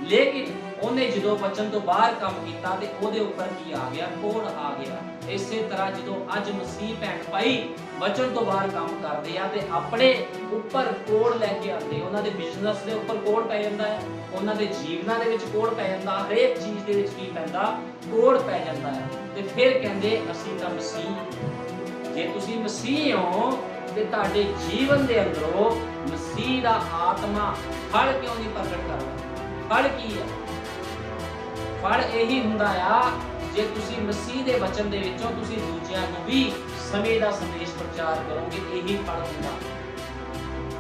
ਲੇਕਿਨ ਉਹਨੇ ਜਦੋਂ ਵਚਨ ਤੋਂ ਬਾਹਰ ਕੰਮ ਕੀਤਾ ਤੇ ਉਹਦੇ ਉੱਪਰ ਕੀ ਆ ਗਿਆ, ਕੋੜ ਆ ਗਿਆ। ਇਸੇ ਤਰ੍ਹਾਂ ਜਦੋਂ ਅੱਜ ਮਸੀਹ ਭੈਣ ਭਾਈ ਵਚਨ ਤੋਂ ਬਾਹਰ ਕੰਮ ਕਰਦੇ ਆ ਤੇ ਆਪਣੇ ਉੱਪਰ ਕੋੜ ਲੈ ਕੇ ਆਉਂਦੇ, ਉਹਨਾਂ ਦੇ ਬਿਜ਼ਨਸ ਦੇ ਉੱਪਰ ਕੋੜ ਪੈ ਜਾਂਦਾ ਹੈ, ਉਹਨਾਂ ਦੇ ਜੀਵਨਾਂ ਦੇ ਵਿੱਚ ਕੋੜ ਪੈ ਜਾਂਦਾ, ਹਰੇਕ ਚੀਜ਼ ਦੇ ਵਿੱਚ ਕੀ ਪੈਂਦਾ, ਕੋੜ ਪੈ ਜਾਂਦਾ ਹੈ। ਤੇ ਫਿਰ ਕਹਿੰਦੇ ਅਸੀਂ ਤਾਂ ਮਸੀਹ। ਜੇ ਤੁਸੀਂ ਮਸੀਹ ਹੋ ਤੇ ਤੁਹਾਡੇ ਜੀਵਨ ਦੇ ਅੰਦਰੋਂ ਮਸੀਹ ਦਾ ਆਤਮਾ ਫਲ ਕਿਉਂ ਨਹੀਂ ਪ੍ਰਗਟ ਕਰਦਾ? ਫਲ ਕੀ ਹੈ? ਫਲ ਇਹੀ ਹੁੰਦਾ ਆ, ਜੇ ਤੁਸੀਂ ਮਸੀਹ ਦੇ ਵਚਨ ਦੇ ਵਿੱਚੋਂ ਤੁਸੀਂ ਦੂਜਿਆਂ ਨੂੰ ਵੀ ਸਮੇਂ ਦਾ ਸੰਦੇਸ਼ ਪ੍ਰਚਾਰ ਕਰੋਗੇ, ਇਹੀ ਫਲ ਹੁੰਦਾ।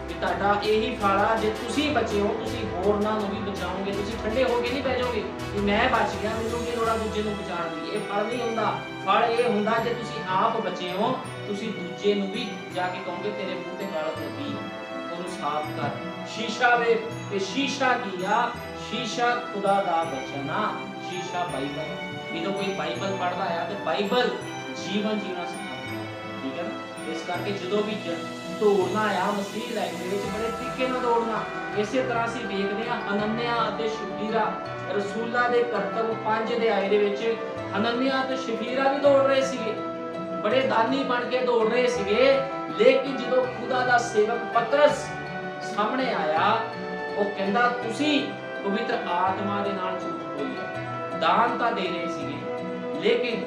ਕਿ ਤੁਹਾਡਾ ਇਹੀ ਫਲ ਆ, ਜੇ ਤੁਸੀਂ ਬਚੇ ਹੋ ਤੁਸੀਂ ਹੋਰਨਾਂ ਨੂੰ ਵੀ ਬਚਾਓਗੇ। ਤੁਸੀਂ ਠੰਡੇ ਹੋ ਕੇ ਨਹੀਂ ਬਹਿ ਜਾਓਗੇ ਕਿ ਮੈਂ ਬਚ ਗਿਆ, ਮੈਨੂੰ ਕੀ ਲੋੜ ਆ ਦੂਜੇ ਨੂੰ ਬਚਾਉਣ ਦੀ। ਇਹ ਫਲ ਨਹੀਂ ਹੁੰਦਾ। ਫਲ ਇਹ ਹੁੰਦਾ ਜੇ ਤੁਸੀਂ ਆਪ ਬਚੇ ਹੋ, ਤੁਸੀਂ ਦੂਜੇ ਨੂੰ ਵੀ ਜਾ ਕੇ ਕਹੋਗੇ ਤੇਰੇ ਮੂੰਹ ਤੇ ਗਾਲਤ ਲੱਗੀ, ਉਹਨੂੰ ਸਾਫ਼ ਕਰ। ਸ਼ੀਸ਼ਾ ਵੇ, ਤੇ ਸ਼ੀਸ਼ਾ ਕੀ ਆ? ਸ਼ੀਸ਼ਾ ਖੁਦਾ ਦਾ ਬਚਨ ਆ, ਸ਼ੀਸ਼ਾ ਬਾਈਬਲ। ਜਦੋਂ ਕੋਈ ਬਾਈਬਲ ਪੜ੍ਹਦਾ ਆ ਤੇ ਬਾਈਬਲ ਜੀਵਨ ਜੀਣਾ ਸਿਖਾਉਂਦਾ, ਠੀਕ ਹੈ ਨਾ। ਇਸ ਕਰਕੇ ਜਦੋਂ ਵੀ ਦੌੜਨਾ ਆ ਮਸੀਹ ਲਾਈਨ ਦੇ ਵਿੱਚ ਬੜੇ ਤਰੀਕੇ ਨਾਲ ਦੌੜਨਾ। ਇਸੇ ਤਰ੍ਹਾਂ ਅਸੀਂ ਵੇਖਦੇ ਹਾਂ ਅਨੰਨਿਆ ਅਤੇ ਸ਼ੁੱਧੀਰਾ, ਰਸੂਲਾਂ ਦੇ ਕਰਤੱਵ 5 ਅਧਿਆਏ ਦੇ ਵਿੱਚ ਹਨਨਿਆ ਤੇ ਸ਼ਫੀਰਾ ਵੀ ਦੌੜ ਰਹੇ ਸੀਗੇ, ਬੜੇ ਦਾਨੀ ਬਣ ਕੇ ਦੌੜ ਰਹੇ ਸੀਗੇ। ਲੇਕਿਨ ਜਦੋਂ ਖੁਦਾ ਦਾ ਸੇਵਕ ਪਤਰਸ ਸਾਹਮਣੇ ਆਇਆ, ਉਹ ਕਹਿੰਦਾ ਤੁਸੀਂ ਪਵਿੱਤਰ ਆਤਮਾ ਦੇ ਨਾਲ ਝੂਠ ਬੋਲਿਆ। ਦਾਨ ਤਾਂ ਦੇ ਰਹੇ ਸੀਗੇ ਲੇਕਿਨ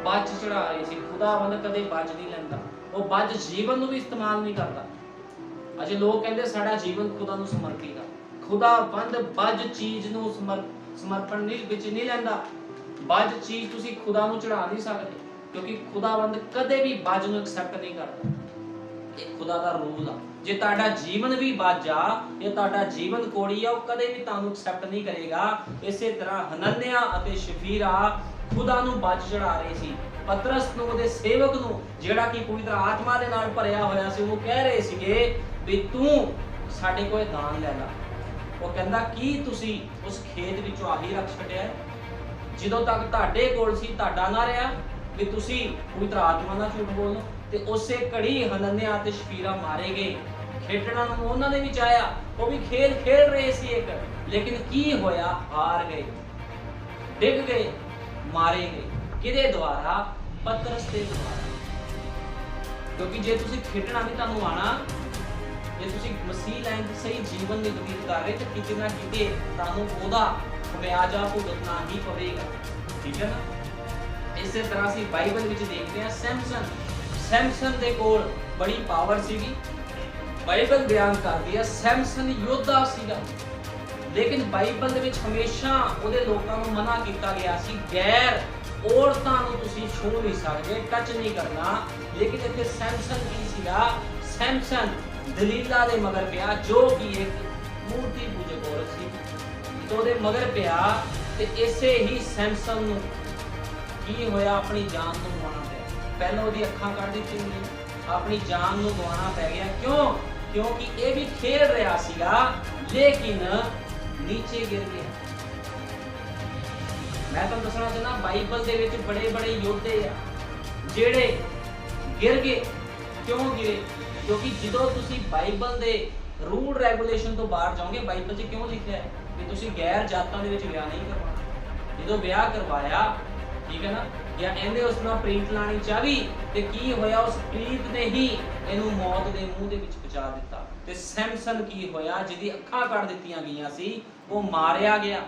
ਬੱਜ ਚੜਾ ਰਹੇ ਸੀ। ਖੁਦਾਵੰਦ ਕਦੇ ਬੱਜ ਨਹੀਂ ਲੈਂਦਾ, ਉਹ ਬੱਜ ਜੀਵਨ ਨੂੰ ਵੀ ਇਸਤੇਮਾਲ ਨਹੀਂ ਕਰਦਾ। ਅਜੇ ਲੋਕ ਕਹਿੰਦੇ ਸਾਡਾ ਜੀਵਨ ਖੁਦਾ ਨੂੰ ਸਮਰਪਿਤ ਆ। ਖੁਦਾਵੰਦ ਬੱਜ ਚੀਜ਼ ਨੂੰ ਸਮਰਪਣ ਵਿੱਚ ਨਹੀਂ ਲੈਂਦਾ। ਬੱਜ ਚੀਜ਼ ਤੁਸੀਂ ਖੁਦਾ ਨੂੰ ਚੜਾ ਨਹੀਂ ਸਕਦੇ, ਕਿਉਂਕਿ ਖੁਦਾਵੰਦ ਕਦੇ ਵੀ ਬੱਜ ਨੂੰ ਐਕਸੈਪਟ ਨਹੀਂ ਕਰਦਾ। ਇਹ ਖੁਦਾ ਦਾ ਰੂਲ ਆ। ਜੇ ਤੁਹਾਡਾ ਜੀਵਨ ਵੀ ਬੱਜ ਆ, ਇਹ ਤੁਹਾਡਾ ਜੀਵਨ ਕੋੜੀ ਆ, ਉਹ ਕਦੇ ਵੀ ਤੁਹਾਨੂੰ ਐਕਸੈਪਟ ਨਹੀਂ ਕਰੇਗਾ। ਇਸੇ ਤਰ੍ਹਾਂ ਹਨਨਿਆ ਅਤੇ ਸ਼ਫੀਰਾ ਖੁਦਾ ਨੂੰ ਬੱਜ ਚੜਾ ਰਹੇ ਸੀ। ਪਤਰਸ ਨੂੰ, ਉਹਦੇ ਸੇਵਕ ਨੂੰ, ਜਿਹੜਾ ਕਿ ਪਵਿੱਤਰ ਆਤਮਾ ਦੇ ਨਾਲ ਭਰਿਆ ਹੋਇਆ ਸੀ, ਉਹ ਕਹਿ ਰਹੇ ਸੀਗੇ ਵੀ ਤੂੰ ਸਾਡੇ ਕੋਲ ਦਾਨ ਲੈ ਲੈ। ਉਹ ਕਹਿੰਦਾ ਕੀ ਤੁਸੀਂ ਉਸ ਖੇਤ ਵਿੱਚੋਂ ਆਹੀ ਰੱਖ ਛੱਡਿਆ? ਜਦੋਂ ਤੱਕ ਤੁਹਾਡੇ ਕੋਲ ਸੀ ਤੁਹਾਡਾ ਨਾ ਰਿਹਾ ਵੀ ਤੁਸੀਂ ਪਵਿੱਤਰ ਆਤਮਾ ਨਾਲ ਝੂਠ ਬੋਲੋ। ਤੇ ਉਸੇ ਘੜੀ ਹਨਨਿਆ ਤੇ ਸ਼ਫੀਰਾ ਮਾਰੇ ਗਏ। ਖੇਡਣਾ ਨੂੰ ਉਹਨਾਂ ਦੇ ਵਿੱਚ ਆਇਆ, ਉਹ ਵੀ ਖੇਲ ਖੇਡ ਰਹੇ ਸੀ ਇੱਕ, ਲੇਕਿਨ ਕੀ ਹੋਇਆ? ਹਾਰ ਗਏ, ਡਿੱਗ ਗਏ, ਮਾਰੇ ਗਏ। ਕਿਹਦੇ ਦੁਆਰਾ? ਪਤਰਸ ਦੇ ਦੁਆਰਾ। ਕਿਉਂਕਿ ਜੇ ਤੁਸੀਂ ਖੇਡਣਾ ਨਹੀਂ ਤੁਹਾਨੂੰ ਆਣਾ, ਜੇ ਤੁਸੀਂ ਮਸੀਹ ਲਾਈਨ ਤੇ ਸਹੀ ਜੀਵਨ ਨਹੀਂ ਬਤੀਤ ਕਰ ਰਹੇ, ਤਾਂ ਕਿਤੇ ਨਾ ਕਿਤੇ ਤੁਹਾਨੂੰ ਉਹਦਾ ਖਮਿਆਜਾ ਭੁਗਤਣਾ ਹੀ ਪਵੇਗਾ। ਠੀਕ ਹੈ ਨਾ? ਇਸੇ ਤਰ੍ਹਾਂ ਅਸੀਂ ਬਾਈਬਲ ਵਿੱਚ ਦੇਖਦੇ ਹਾਂ ਸੈਮਸਨ ਦੇ ਕੋਲ ਬੜੀ ਪਾਵਰ ਸੀਗੀ। ਬਾਈਬਲ ਬਿਆਨ ਕਰਦੀ ਹੈ ਸੈਮਸਨ ਯੋਧਾ ਸੀਗਾ, ਲੇਕਿਨ ਬਾਈਬਲ ਦੇ ਵਿੱਚ ਹਮੇਸ਼ਾ ਉਹਦੇ ਲੋਕਾਂ ਨੂੰ ਮਨਾ ਕੀਤਾ ਗਿਆ ਸੀ, ਗੈਰ ਔਰਤਾਂ ਨੂੰ ਤੁਸੀਂ ਛੂਹ ਨਹੀਂ ਸਕਦੇ, ਟੱਚ ਨਹੀਂ ਕਰਨਾ। ਲੇਕਿਨ ਇੱਥੇ ਸੈਮਸਨ ਕੀ ਸੀਗਾ? ਸੈਮਸਨ ਦਲੀਲਾ ਦੇ ਮਗਰ ਪਿਆ, ਜੋ ਕਿ ਇੱਕ ਮੂਰਤੀ ਪੂਜਕ ਔਰਤ ਸੀ। ਜਦੋਂ ਉਹਦੇ ਮਗਰ ਪਿਆ ਤੇ ਇਸੇ ਹੀ ਸੈਮਸਨ ਨੂੰ ਕੀ ਹੋਇਆ? ਆਪਣੀ ਜਾਨ ਨੂੰ ਗਵਾਉਣਾ ਪਿਆ। ਪਹਿਲਾਂ ਉਹਦੀ ਅੱਖਾਂ ਕੱਢ ਦਿੱਤੀਆਂ, ਆਪਣੀ ਜਾਨ ਨੂੰ ਗਵਾਉਣਾ ਪੈ ਗਿਆ। ਕਿਉਂ? ਕਿਉਂਕਿ ਇਹ ਵੀ ਖੇਡ ਰਿਹਾ ਸੀਗਾ ਲੇਕਿਨ ਨੀਚੇ ਗਿਰ ਗਿਆ। ਮੈਂ ਤੁਹਾਨੂੰ ਦੱਸਣਾ ਚਾਹੁੰਦਾ ਬਾਈਬਲ ਦੇ ਵਿੱਚ ਬੜੇ ਯੋਧੇ ਆ ਜਿਹੜੇ ਗਿਰ ਗਏ। ਕਿਉਂ ਗਿਰੇ? ਕਿਉਂਕਿ ਜਦੋਂ ਤੁਸੀਂ ਬਾਈਬਲ ਦੇ ਰੂਲ ਰੈਗੂਲੇਸ਼ਨ ਤੋਂ ਬਾਹਰ ਜਾਓਗੇ, ਬਾਈਬਲ 'ਚ ਕਿਉਂ ਲਿਖਿਆ ਹੈ ਕਿ ਤੁਸੀਂ ਗੈਰ ਜਾਤਾਂ ਦੇ ਵਿੱਚ ਵਿਆਹ ਨਹੀਂ ਕਰਵਾਉਣਾ। ਜਦੋਂ ਵਿਆਹ ਕਰਵਾਇਆ, ਠੀਕ ਹੈ ਨਾ, ਜਾਂ ਇਹਨੇ ਉਸ ਨਾਲ ਪ੍ਰੀਤ ਲਾਣੀ ਚਾਹੀ ਤੇ ਕੀ ਹੋਇਆ? ਉਸ ਪ੍ਰੀਤ ਨੇ ਹੀ ਇਹਨੂੰ ਮੌਤ ਦੇ ਮੂੰਹ ਦੇ ਵਿੱਚ ਪਹੁੰਚਾ ਦਿੱਤਾ। ਤੇ ਸੈਮਸਨ ਕੀ ਹੋਇਆ? ਜਿਹਦੀ ਅੱਖਾਂ ਕੱਢ ਦਿੱਤੀਆਂ ਗਈਆਂ ਸੀ, ਉਹ ਮਾਰਿਆ ਗਿਆ।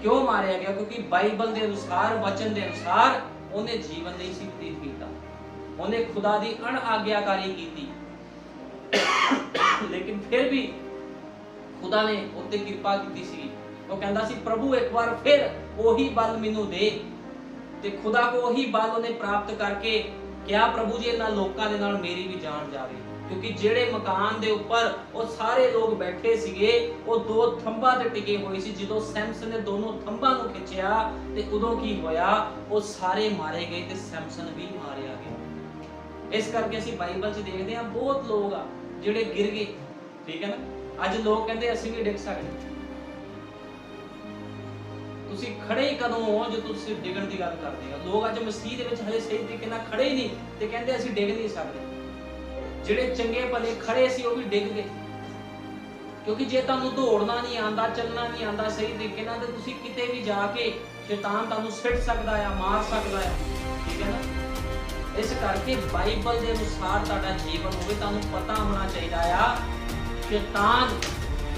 ਕਿਉਂ ਮਾਰਿਆ ਗਿਆ? ਕਿਉਂਕਿ ਬਾਈਬਲ ਦੇ ਅਨੁਸਾਰ, ਵਚਨ ਦੇ ਅਨੁਸਾਰ ਉਹਨੇ ਜੀਵਨ ਨਹੀਂ ਸੀ ਬਤੀਤ ਕੀਤਾ, ਉਹਨੇ ਖੁਦਾ ਦੀ ਅਣਆਗਿਆਕਾਰੀ ਕੀਤੀ। ਲੇਕਿਨ ਫਿਰ ਵੀ ਖੁਦਾ ਨੇ ਉੱਤੇ ਕਿਰਪਾ ਕੀਤੀ ਸੀ। ਉਹ ਕਹਿੰਦਾ ਸੀ ਪ੍ਰਭੂ ਇੱਕ ਵਾਰ ਫਿਰ ਉਹੀ ਬਲ ਮੈਨੂੰ ਦੇ। ਤੇ ਖੁਦਾ ਕੋ ਉਹੀ ਬਲ ਉਹਨੇ ਪ੍ਰਾਪਤ ਕਰਕੇ ਕਿਹਾ ਪ੍ਰਭੂ ਜੀ ਇਹਨਾਂ ਲੋਕਾਂ ਦੇ ਨਾਲ ਮੇਰੀ ਵੀ ਜਾਨ ਜਾਵੇ। ਕਿਉਂਕਿ ਜਿਹੜੇ ਮਕਾਨ ਦੇ ਉੱਪਰ ਉਹ ਸਾਰੇ ਲੋਕ ਬੈਠੇ ਸੀਗੇ, ਉਹ ਦੋ ਥੰਬਾਂ ਤੇ ਟਿਕੇ ਹੋਏ ਸੀ। ਜਦੋਂ ਸੈਮਸਨ ਨੇ ਦੋਨੋਂ ਥੰਬਾਂ ਨੂੰ ਖਿੱਚਿਆ ਤੇ ਉਦੋਂ ਕੀ ਹੋਇਆ? ਉਹ ਸਾਰੇ ਮਾਰੇ ਗਏ ਤੇ ਸੈਮਸਨ ਵੀ ਮਾਰਿਆ ਗਿਆ। ਇਸ ਕਰਕੇ ਅਸੀਂ ਬਾਈਬਲ 'ਚ ਦੇਖਦੇ ਹਾਂ ਬਹੁਤ ਲੋਕ ਆ ਜਿਹੜੇ ਗਿਰ ਗਏ। ਠੀਕ ਹੈ ਨਾ? ਅੱਜ ਲੋਕ ਕਹਿੰਦੇ ਅਸੀਂ ਵੀ ਡਿੱਗ ਸਕਦੇ। ਤੁਸੀਂ ਖੜੇ ਹੀ ਕਦੋਂ ਹੋ ਜੋ ਤੁਸੀਂ ਡਿੱਗਣ ਦੀ ਗੱਲ ਕਰਦੇ ਹੋ? ਲੋਕ ਅੱਜ ਮਸੀਹ ਦੇ ਵਿੱਚ ਹਲੇ ਸਹੀ ਤਰੀਕੇ ਨਾਲ ਖੜੇ ਹੀ ਨਹੀਂ ਤੇ ਕਹਿੰਦੇ ਅਸੀਂ ਡਿੱਗ ਨਹੀਂ ਸਕਦੇ। ਜਿਹੜੇ ਚੰਗੇ ਭਲੇ ਖੜੇ ਸੀ ਉਹ ਵੀ ਡਿੱਗ ਗਏ। ਕਿਉਂਕਿ ਜੇ ਤੁਹਾਨੂੰ ਦੌੜਨਾ ਨਹੀਂ ਆਂਦਾ, ਚੱਲਣਾ ਨਹੀਂ ਆਂਦਾ ਸਹੀ ਤਰੀਕੇ ਨਾਲ, ਤੇ ਤੁਸੀਂ ਕਿਤੇ ਵੀ ਜਾ ਕੇ ਸ਼ੈਤਾਨ ਤੁਹਾਨੂੰ ਸਿੱਟ ਸਕਦਾ ਆ, ਮਾਰ ਸਕਦਾ ਆ। ਠੀਕ ਹੈ ਨਾ? ਇਸ ਕਰਕੇ ਬਾਈਬਲ ਦੇ ਅਨੁਸਾਰ ਤੁਹਾਡਾ ਜੀਵਨ ਹੋਵੇ। ਤੁਹਾਨੂੰ ਪਤਾ ਹੋਣਾ ਚਾਹੀਦਾ ਆ ਸ਼ੈਤਾਨ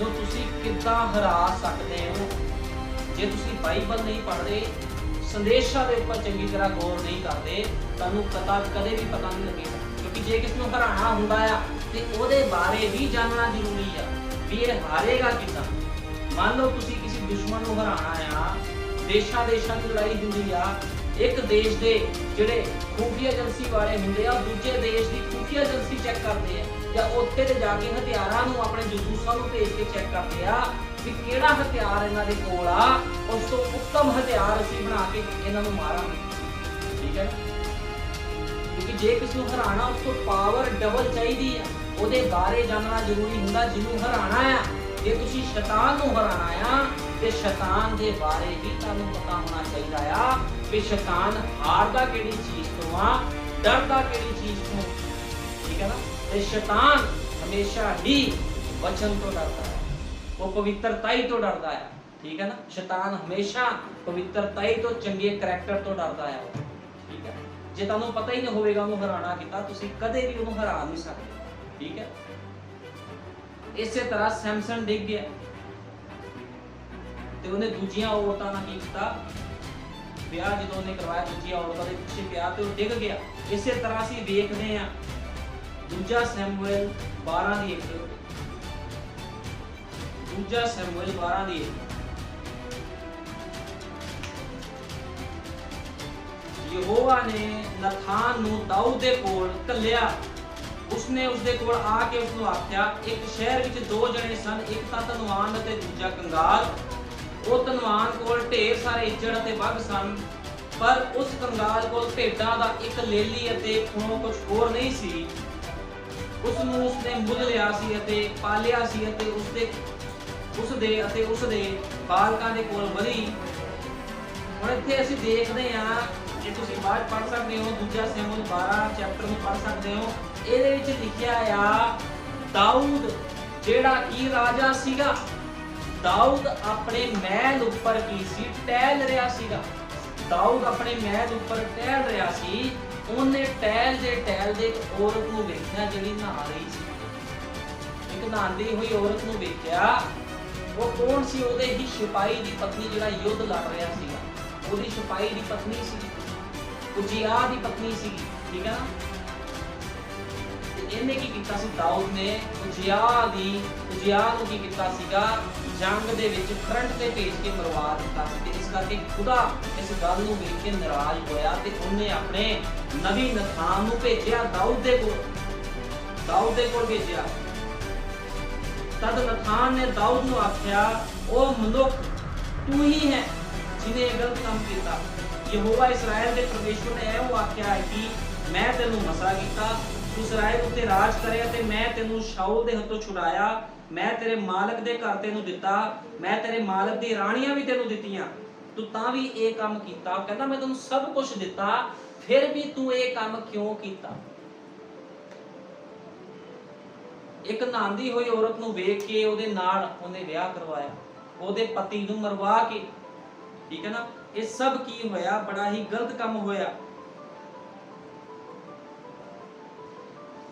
ਨੂੰ ਤੁਸੀਂ ਕਿੱਦਾਂ ਹਰਾ ਸਕਦੇ ਹੋ। ਜੇ ਤੁਸੀਂ ਬਾਈਬਲ ਨਹੀਂ ਪੜ੍ਹਦੇ, ਸੰਦੇਸ਼ਾਂ ਦੇ ਉੱਪਰ ਚੰਗੀ ਤਰ੍ਹਾਂ ਗੌਰ ਨਹੀਂ ਕਰਦੇ, ਤੁਹਾਨੂੰ ਕਦੇ ਵੀ ਪਤਾ ਨਹੀਂ ਲੱਗੇਗਾ। ਕਿਉਂਕਿ ਜੇ ਕਿਸ ਨੂੰ ਹਰਾਣਾ ਹੁੰਦਾ ਆ ਤੇ ਉਹਦੇ ਬਾਰੇ ਵੀ ਜਾਣਨਾ ਜ਼ਰੂਰੀ ਆ ਵੀ ਇਹ ਹਾਰੇਗਾ ਕਿੱਦਾਂ। ਮੰਨ ਲਓ ਤੁਸੀਂ ਕਿਸੇ ਦੁਸ਼ਮਣ ਨੂੰ ਹਰਾਣਾ ਆ, ਦੇਸ਼ਾਂ ਦੀ ਲੜਾਈ ਹੁੰਦੀ ਆ, ਇੱਕ ਦੇਸ਼ ਦੇ ਜਿਹੜੇ ਖੂਫੀਆ ਏਜੰਸੀ ਵਾਲੇ ਹੁੰਦੇ ਆ ਦੂਜੇ ਦੇਸ਼ ਦੀ ਖੂਫੀਆ ਏਜੰਸੀ ਚੈੱਕ ਕਰਦੇ ਆ, ਜਾਂ ਉੱਥੇ ਤੇ ਜਾ ਕੇ ਹਥਿਆਰਾਂ ਨੂੰ ਆਪਣੇ ਜਸੂਸਾਂ ਨੂੰ ਭੇਜ ਕੇ ਚੈੱਕ ਕਰਦੇ ਆ ਵੀ ਕਿਹੜਾ ਹਥਿਆਰ ਇਹਨਾਂ ਦੇ ਕੋਲ ਆ, ਉਸ ਤੋਂ ਉੱਤਮ ਹਥਿਆਰ ਅਸੀਂ ਬਣਾ ਕੇ ਇਹਨਾਂ ਨੂੰ ਮਾਰਾਂਗੇ। ਠੀਕ ਹੈ? ਕਿਉਂਕਿ ਜੇ ਕਿਸ ਨੂੰ ਹਰਾਣਾ ਉਸ ਤੋਂ ਪਾਵਰ ਡਬਲ ਚਾਹੀਦੀ ਆ, ਉਹਦੇ ਬਾਰੇ ਜਾਣਨਾ ਜ਼ਰੂਰੀ ਹੁੰਦਾ ਜਿਹਨੂੰ ਹਰਾਣਾ ਆ। ਜੇ ਤੁਸੀਂ ਸ਼ੈਤਾਨ ਨੂੰ ਹਰਾਣਾ ਆ ਤੇ ਸ਼ੈਤਾਨ ਦੇ ਬਾਰੇ ਵੀ ਤੁਹਾਨੂੰ ਪਤਾ ਹੋਣਾ ਚਾਹੀਦਾ ਆ ਵੀ ਸ਼ੈਤਾਨ ਹਾਰਦਾ ਕਿਹੜੀ ਚੀਜ਼ ਤੋਂ ਆ, ਡਰਦਾ ਕਿਹੜੀ ਚੀਜ਼ ਤੋਂ। ਠੀਕ ਹੈ ਨਾ? ਤੇ ਸ਼ੈਤਾਨ ਹਮੇਸ਼ਾ ਹੀ ਵਚਨ ਤੋਂ ਡਰਦਾ ਹੈ, ਉਹ ਪਵਿੱਤਰਤਾ ਹੀ ਤੋਂ ਡਰਦਾ ਹੈ। ਠੀਕ ਹੈ ਨਾ। ਸ਼ੈਤਾਨ ਹਮੇਸ਼ਾ ਪਵਿੱਤਰਤਾ ਹੀ ਤੋਂ ਚੰਗੇ ਕਰੈਕਟਰ ਤੋਂ ਡਰਦਾ ਹੈ, ਠੀਕ ਹੈ। ਜੇ ਤੁਹਾਨੂੰ ਪਤਾ ਹੀ ਨਹੀਂ ਹੋਵੇਗਾ ਉਹਨੂੰ ਹਰਾਣਾ ਕੀਤਾ, ਤੁਸੀਂ ਕਦੇ ਵੀ ਉਹਨੂੰ ਹਰਾ ਨਹੀਂ ਸਕਦੇ, ਠੀਕ ਹੈ। ਇਸੇ ਤਰ੍ਹਾਂ ਸੈਮਸਨ ਡਿੱਗ ਗਿਆ ਤੇ ਉਹਨੇ ਦੂਜੀਆਂ ਔਰਤਾਂ ਨਾਲ ਕੀ ਕੀਤਾ, ਵਿਆਹ ਜਦੋਂ ਉਹਨੇ ਕਰਵਾਇਆ ਦੂਜੀਆਂ ਔਰਤਾਂ ਦੇ ਪਿੱਛੇ ਪਿਆ ਤੇ ਉਹ ਡਿੱਗ ਗਿਆ। ਇਸੇ ਤਰ੍ਹਾਂ ਅਸੀਂ ਵੇਖਦੇ ਹਾਂ ਦੂਜਾ ਸੈਮੂਅਲ 12 ਦੀ 1, ਦੂਜਾ ਸੈਮੂਅਲ 12 ਦੀ 1। ਯਹੋਵਾ ਨੇ ਨਥਾਨ ਨੂੰ ਦਾਊਦ ਦੇ ਕੋਲ ਘੱਲਿਆ। ਉਸਨੇ ਉਸਦੇ ਕੋਲ ਆ ਕੇ ਉਸਨੂੰ ਆਖਿਆ, ਇੱਕ ਸ਼ਹਿਰ ਵਿੱਚ ਦੋ ਜਣੇ ਸਨ, ਇੱਕ ਤਾਂ ਧਨਵਾਨ ਅਤੇ ਦੂਜਾ ਕੰਗਾਲ। ਉਹ ਧਨਵਾਨ ਕੋਲ ਢੇਰ ਸਾਰੇ ਇੱਜੜ ਅਤੇ ਬੱਗ ਸਨ, ਪਰ ਉਸ ਕੰਗਾਲ ਕੋਲ ਭੇਡਾਂ ਦਾ ਇੱਕ ਲੇਲੀ ਅਤੇ ਖੂਨੋਂ ਕੁਝ ਹੋਰ ਨਹੀਂ ਸੀ। ਉਸ ਨੂੰ ਉਸਨੇ ਮੁੱਲ ਲਿਆ ਸੀ ਅਤੇ ਪਾਲਿਆ ਸੀ ਅਤੇ ਉਸਦੇ ਬਾਲਕਾਂ ਦੇ ਕੋਲ ਵਧੀ। ਹੁਣ ਇੱਥੇ ਅਸੀਂ ਦੇਖਦੇ ਹਾਂ, ਜੇ ਤੁਸੀਂ ਬਾਅਦ ਪੜ੍ਹ ਸਕਦੇ ਹੋ, ਦੂਜਾ ਸੈਮੂਅਲ 12 ਚੈਪਟਰ ਨੂੰ ਪੜ੍ਹ ਸਕਦੇ ਹੋ। ਇਹਦੇ ਵਿੱਚ ਲਿਖਿਆ ਆ ਦਾਊਦ ਜਿਹੜਾ ਕੀ ਰਾਜਾ ਸੀਗਾ, ਦਾਊਦ ਆਪਣੇ ਮਹਿਲ ਉੱਪਰ ਕੀ ਸੀ, ਟਹਿਲ ਰਿਹਾ ਸੀਗਾ। ਦਾਊਦ ਆਪਣੇ ਮਹਿਲ ਉੱਪਰ ਟਹਿਲ ਰਿਹਾ ਸੀ। ਉਹਨੇ ਟਹਿਲਦੇ ਇੱਕ ਔਰਤ ਨੂੰ ਵੇਖਿਆ ਜਿਹੜੀ ਨਹਾ ਰਹੀ ਸੀ। ਇੱਕ ਨਹਾਉਂਦੀ ਹੋਈ ਔਰਤ ਨੂੰ ਵੇਖਿਆ। ਉਹ ਕੌਣ ਸੀ? ਉਹਦੇ ਹੀ ਸਿਪਾਹੀ ਦੀ ਪਤਨੀ ਜਿਹੜਾ ਯੁੱਧ ਲੜ ਰਿਹਾ ਸੀਗਾ, ਉਹਦੀ ਸਿਪਾਹੀ ਦੀ ਪਤਨੀ ਸੀ, ਉਜੀਆ ਦੀ ਪਤਨੀ ਸੀਗੀ, ਠੀਕ ਹੈ ਨਾ। ਤੇ ਇਹਨੇ ਕੀ ਕੀਤਾ ਸੀ, ਦਾਊਦ ਨੇ ਉਜੀਆ ਨੂੰ ਕੀ ਕੀਤਾ ਸੀਗਾ, ਜੰਗ ਦੇ ਵਿੱਚ ਫਰੰਟ ਤੇ ਭੇਜ ਕੇ ਮਰਵਾ ਦਿੱਤਾ ਸੀ। ਤੇ ਇਸ ਕਰਕੇ ਖੁਦਾ ਇਸ ਗੱਲ ਨੂੰ ਵੇਖ ਕੇ ਨਾਰਾਜ਼ ਹੋਇਆ ਤੇ ਉਹਨੇ ਆਪਣੇ ਨਬੀ ਨਥਾਨ ਨੂੰ ਭੇਜਿਆ ਦਾਊਦ ਦੇ ਕੋਲ ਭੇਜਿਆ। ਤਦ ਨਥਾਨ ਨੇ ਦਾਊਦ ਨੂੰ ਆਖਿਆ, ਉਹ ਮਨੁੱਖ ਤੂੰ ਹੀ ਹੈ ਜਿਹਨੇ ਇਹ ਗਲਤ ਕੰਮ ਕੀਤਾ। ਯਹੋਵਾ ਇਸਰਾਇਲ ਦੇ ਪਰਮੇਸ਼ਵਰ ਨੇ ਇਹੋ ਆਖਿਆ ਹੈ ਕਿ ਮੈਂ ਤੈਨੂੰ ਮਸਾ ਕੀਤਾ, ਤੂੰ ਇਸਰਾਇਲ ਉੱਤੇ ਰਾਜ ਕਰਿਆ ਤੇ ਮੈਂ ਤੈਨੂੰ ਸ਼ਾਉਲ ਦੇ ਹੱਥੋਂ ਛੁਡਾਇਆ। ਮੈਂ ਤੇਰੇ ਮਾਲਕ ਦੇ ਘਰ ਤੈਨੂੰ ਦਿੱਤਾ, ਮੈਂ ਤੇਰੇ ਮਾਲਕ ਦੀ ਰਾਣੀਆਂ ਵੀ ਤੈਨੂੰ ਦਿੱਤੀਆਂ, ਤੂੰ ਤਾਂ ਵੀ ਇਹ ਕੰਮ ਕੀਤਾ। ਕਹਿੰਦਾ ਮੈਂ ਤੈਨੂੰ ਸਭ ਕੁਝ ਦਿੱਤਾ, ਫਿਰ ਵੀ ਤੂੰ ਇਹ ਕੰਮ ਕਿਉਂ ਕੀਤਾ। ਇੱਕ ਨਹਾਉਂਦੀ ਹੋਈ ਔਰਤ ਨੂੰ ਵੇਖ ਕੇ ਉਹਦੇ ਨਾਲ ਉਹਨੇ ਵਿਆਹ ਕਰਵਾਇਆ, ਉਹਦੇ ਪਤੀ ਨੂੰ ਮਰਵਾ ਕੇ, ਠੀਕ ਹੈ ਨਾ। ਇਹ ਸਭ ਕੀ ਹੋਇਆ, ਬੜਾ ਹੀ ਗਲਤ ਕੰਮ ਹੋਇਆ।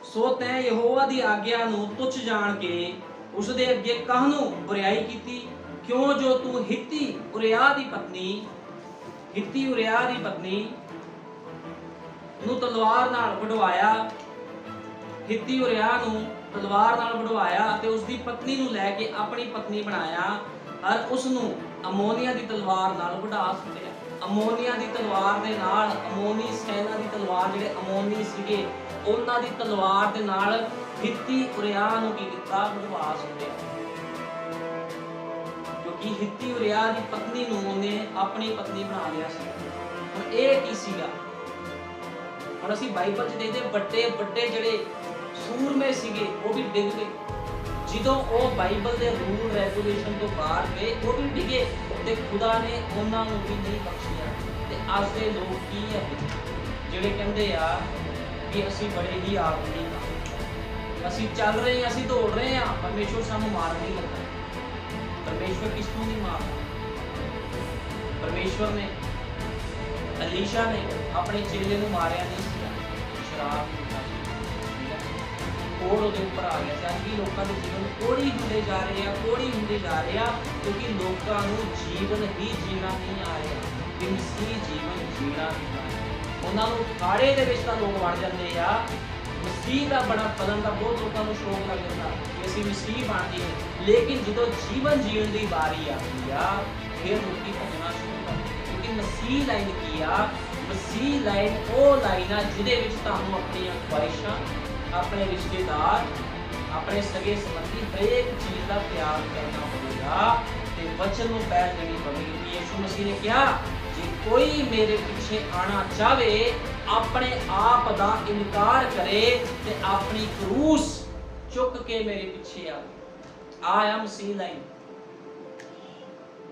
ਸੋ ਤੈਂ ਯਹੋਵਾ ਦੀ ਆਗਿਆ ਨੂੰ ਤੁੱਛ ਜਾਣ ਕੇ ਉਸਦੇ ਅੱਗੇ ਕਾਹਨੂੰ ਬੁਰਾਈ ਕੀਤੀ, ਕਿਉਂ ਜੋ ਤੂੰ ਹਿੱਤੀ ਉਰਿਆ ਦੀ ਪਤਨੀ ਨੂੰ ਤਲਵਾਰ ਨਾਲ ਵਢਵਾਇਆ, ਹਿੱਤੀ ਉਰਿਆ ਨੂੰ ਤਲਵਾਰ ਨਾਲ ਵਢਵਾਇਆ ਤੇ ਉਸਦੀ ਪਤਨੀ ਨੂੰ ਲੈ ਕੇ ਆਪਣੀ ਪਤਨੀ ਬਣਾਇਆ, ਔਰ ਉਸ ਨੂੰ ਅਮੋਨੀਆ ਦੀ ਤਲਵਾਰ ਨਾਲ ਵਢਾ ਸੁੱਟਿਆ। ਅਮੋਨੀਆ ਦੀ ਤਲਵਾਰ ਦੇ ਨਾਲ, ਅਮੋਨੀ ਸੈਨਾ ਦੀ ਤਲਵਾਰ, ਜਿਹੜੇ ਅਮੋਨੀ ਸੀਗੇ ਉਹਨਾਂ ਦੀ ਤਲਵਾਰ ਦੇ ਨਾਲ ਹਿੱਤੀ ਉਰਿਆ ਨੂੰ ਕੀ ਕੀਤਾ, ਵਢਵਾ ਸੁੱਟਿਆ। ਕਿਉਂਕਿ ਹਿੱਤੀ ਉਰਿਆ ਦੀ ਪਤਨੀ ਨੂੰ ਉਹਨੇ ਆਪਣੀ ਪਤਨੀ ਬਣਾ ਲਿਆ ਸੀ। ਹੁਣ ਇਹ ਕੀ ਸੀਗਾ? ਹੁਣ ਅਸੀਂ ਬਾਈਬਲ 'ਚ ਦੇਖਦੇ ਵੱਡੇ ਜਿਹੜੇ ਸੂਰਮੇ ਸੀਗੇ ਉਹ ਵੀ ਡਿੱਗ ਗਏ। ਜਦੋਂ ਉਹ ਬਾਈਬਲ ਦੇ ਰੂਲ ਰੈਗੂਲੇਸ਼ਨ ਤੋਂ ਬਾਹਰ ਗਏ ਉਹ ਵੀ ਡਿੱਗੇ ਤੇ ਖੁਦਾ ਨੇ ਉਹਨਾਂ ਨੂੰ ਵੀ ਨਹੀਂ ਬਖਸ਼ਿਆ। ਤੇ ਅੱਜ ਦੇ ਲੋਕ ਕੀ ਹੈ ਜਿਹੜੇ ਕਹਿੰਦੇ ਆ ਕਿ ਅਸੀਂ ਬੜੇ ਹੀ ਆਦਮੀ ਹਾਂ, ਅਸੀਂ ਚੱਲ ਰਹੇ ਹਾਂ, ਅਸੀਂ ਦੌੜ ਰਹੇ ਹਾਂ, ਪਰਮੇਸ਼ਵਰ ਸਾਨੂੰ ਮਾਰ ਨਹੀਂ ਲੱਗਾ। ਪਰਮੇਸ਼ਵਰ ਕਿਸ ਨੂੰ ਨਹੀਂ ਮਾਰਦਾ। ਪਰਮੇਸ਼ਵਰ ਨੇ ਅਲੀਸ਼ਾ ਨੇ ਆਪਣੇ ਚੇਲੇ ਨੂੰ ਮਾਰਿਆ ਨਹੀਂ ਸੀ, ਸ਼ਰਾਬ ਕੋੜ ਉਹਦੇ ਉੱਪਰ ਆ ਗਿਆ ਸੀ। ਅੱਜ ਵੀ ਲੋਕਾਂ ਦੇ ਜੀਵਨ ਕੋੜੀ ਹੁੰਦੇ ਜਾ ਰਹੇ ਆ ਕਿਉਂਕਿ ਲੋਕਾਂ ਨੂੰ ਜੀਵਨ ਹੀ ਜੀਣਾ ਨਹੀਂ ਆ ਰਿਹਾ, ਬਿਮਸੀ ਜੀਵਨ ਜੀਣਾ ਨਹੀਂ ਆ ਰਿਹਾ। ਉਹਨਾਂ ਨੂੰ ਖਾੜੇ ਦੇ ਵਿੱਚ ਤਾਂ ਲੋਕ ਵੜ ਜਾਂਦੇ ਆ, ਮਸੀਹ ਦਾ ਬੜਾ ਬਦਲਣ ਦਾ ਬਹੁਤ ਲੋਕਾਂ ਨੂੰ ਸ਼ੌਕ ਲੱਗ ਜਾਂਦਾ ਕਿ ਅਸੀਂ ਮਸੀਹ ਬਣ ਜਾਈਏ, ਲੇਕਿਨ ਜਦੋਂ ਜੀਵਨ ਜੀਣ ਦੀ ਵਾਰੀ ਆਉਂਦੀ ਆ ਫਿਰ ਲੋਕੀ ਭੱਜਣਾ ਸ਼ੁਰੂ ਕਰਦੇ। ਕਿਉਂਕਿ ਮਸੀਹ ਲਾਈਨ ਕੀ ਆ? ਮਸੀਹ ਲਾਈਨ ਉਹ ਲਾਈਨ ਆ ਜਿਹਦੇ ਵਿੱਚ ਤੁਹਾਨੂੰ ਆਪਣੀਆਂ ਖੁਆਇਸ਼ਾਂ, ਆਪਣੇ ਰਿਸ਼ਤੇਦਾਰ, ਆਪਣੇ ਸਗੇ ਸੰਬੰਧੀ ਹਰੇਕ ਚੀਜ਼ ਦਾ ਤਿਆਗ ਕਰਨਾ ਹੋਵੇਗਾ ਤੇ ਵਚਨ ਨੂੰ ਪਹਿਲ ਦੇਣੀ ਪਵੇਗੀ। ਯਿਸੂ ਮਸੀਹ ਨੇ ਕਿਹਾ, ਜੇ ਕੋਈ ਮੇਰੇ ਪਿੱਛੇ ਆਣਾ ਚਾਹਵੇ ਆਪਣੇ ਆਪ ਦਾ ਇਨਕਾਰ ਕਰੇ ਤੇ ਆਪਣੀ ਕਰੂਸ ਚੁੱਕ ਕੇ ਮੇਰੇ ਪਿੱਛੇ ਆਵੇ। ਆ ਮਸੀਹ ਲਾਈਨ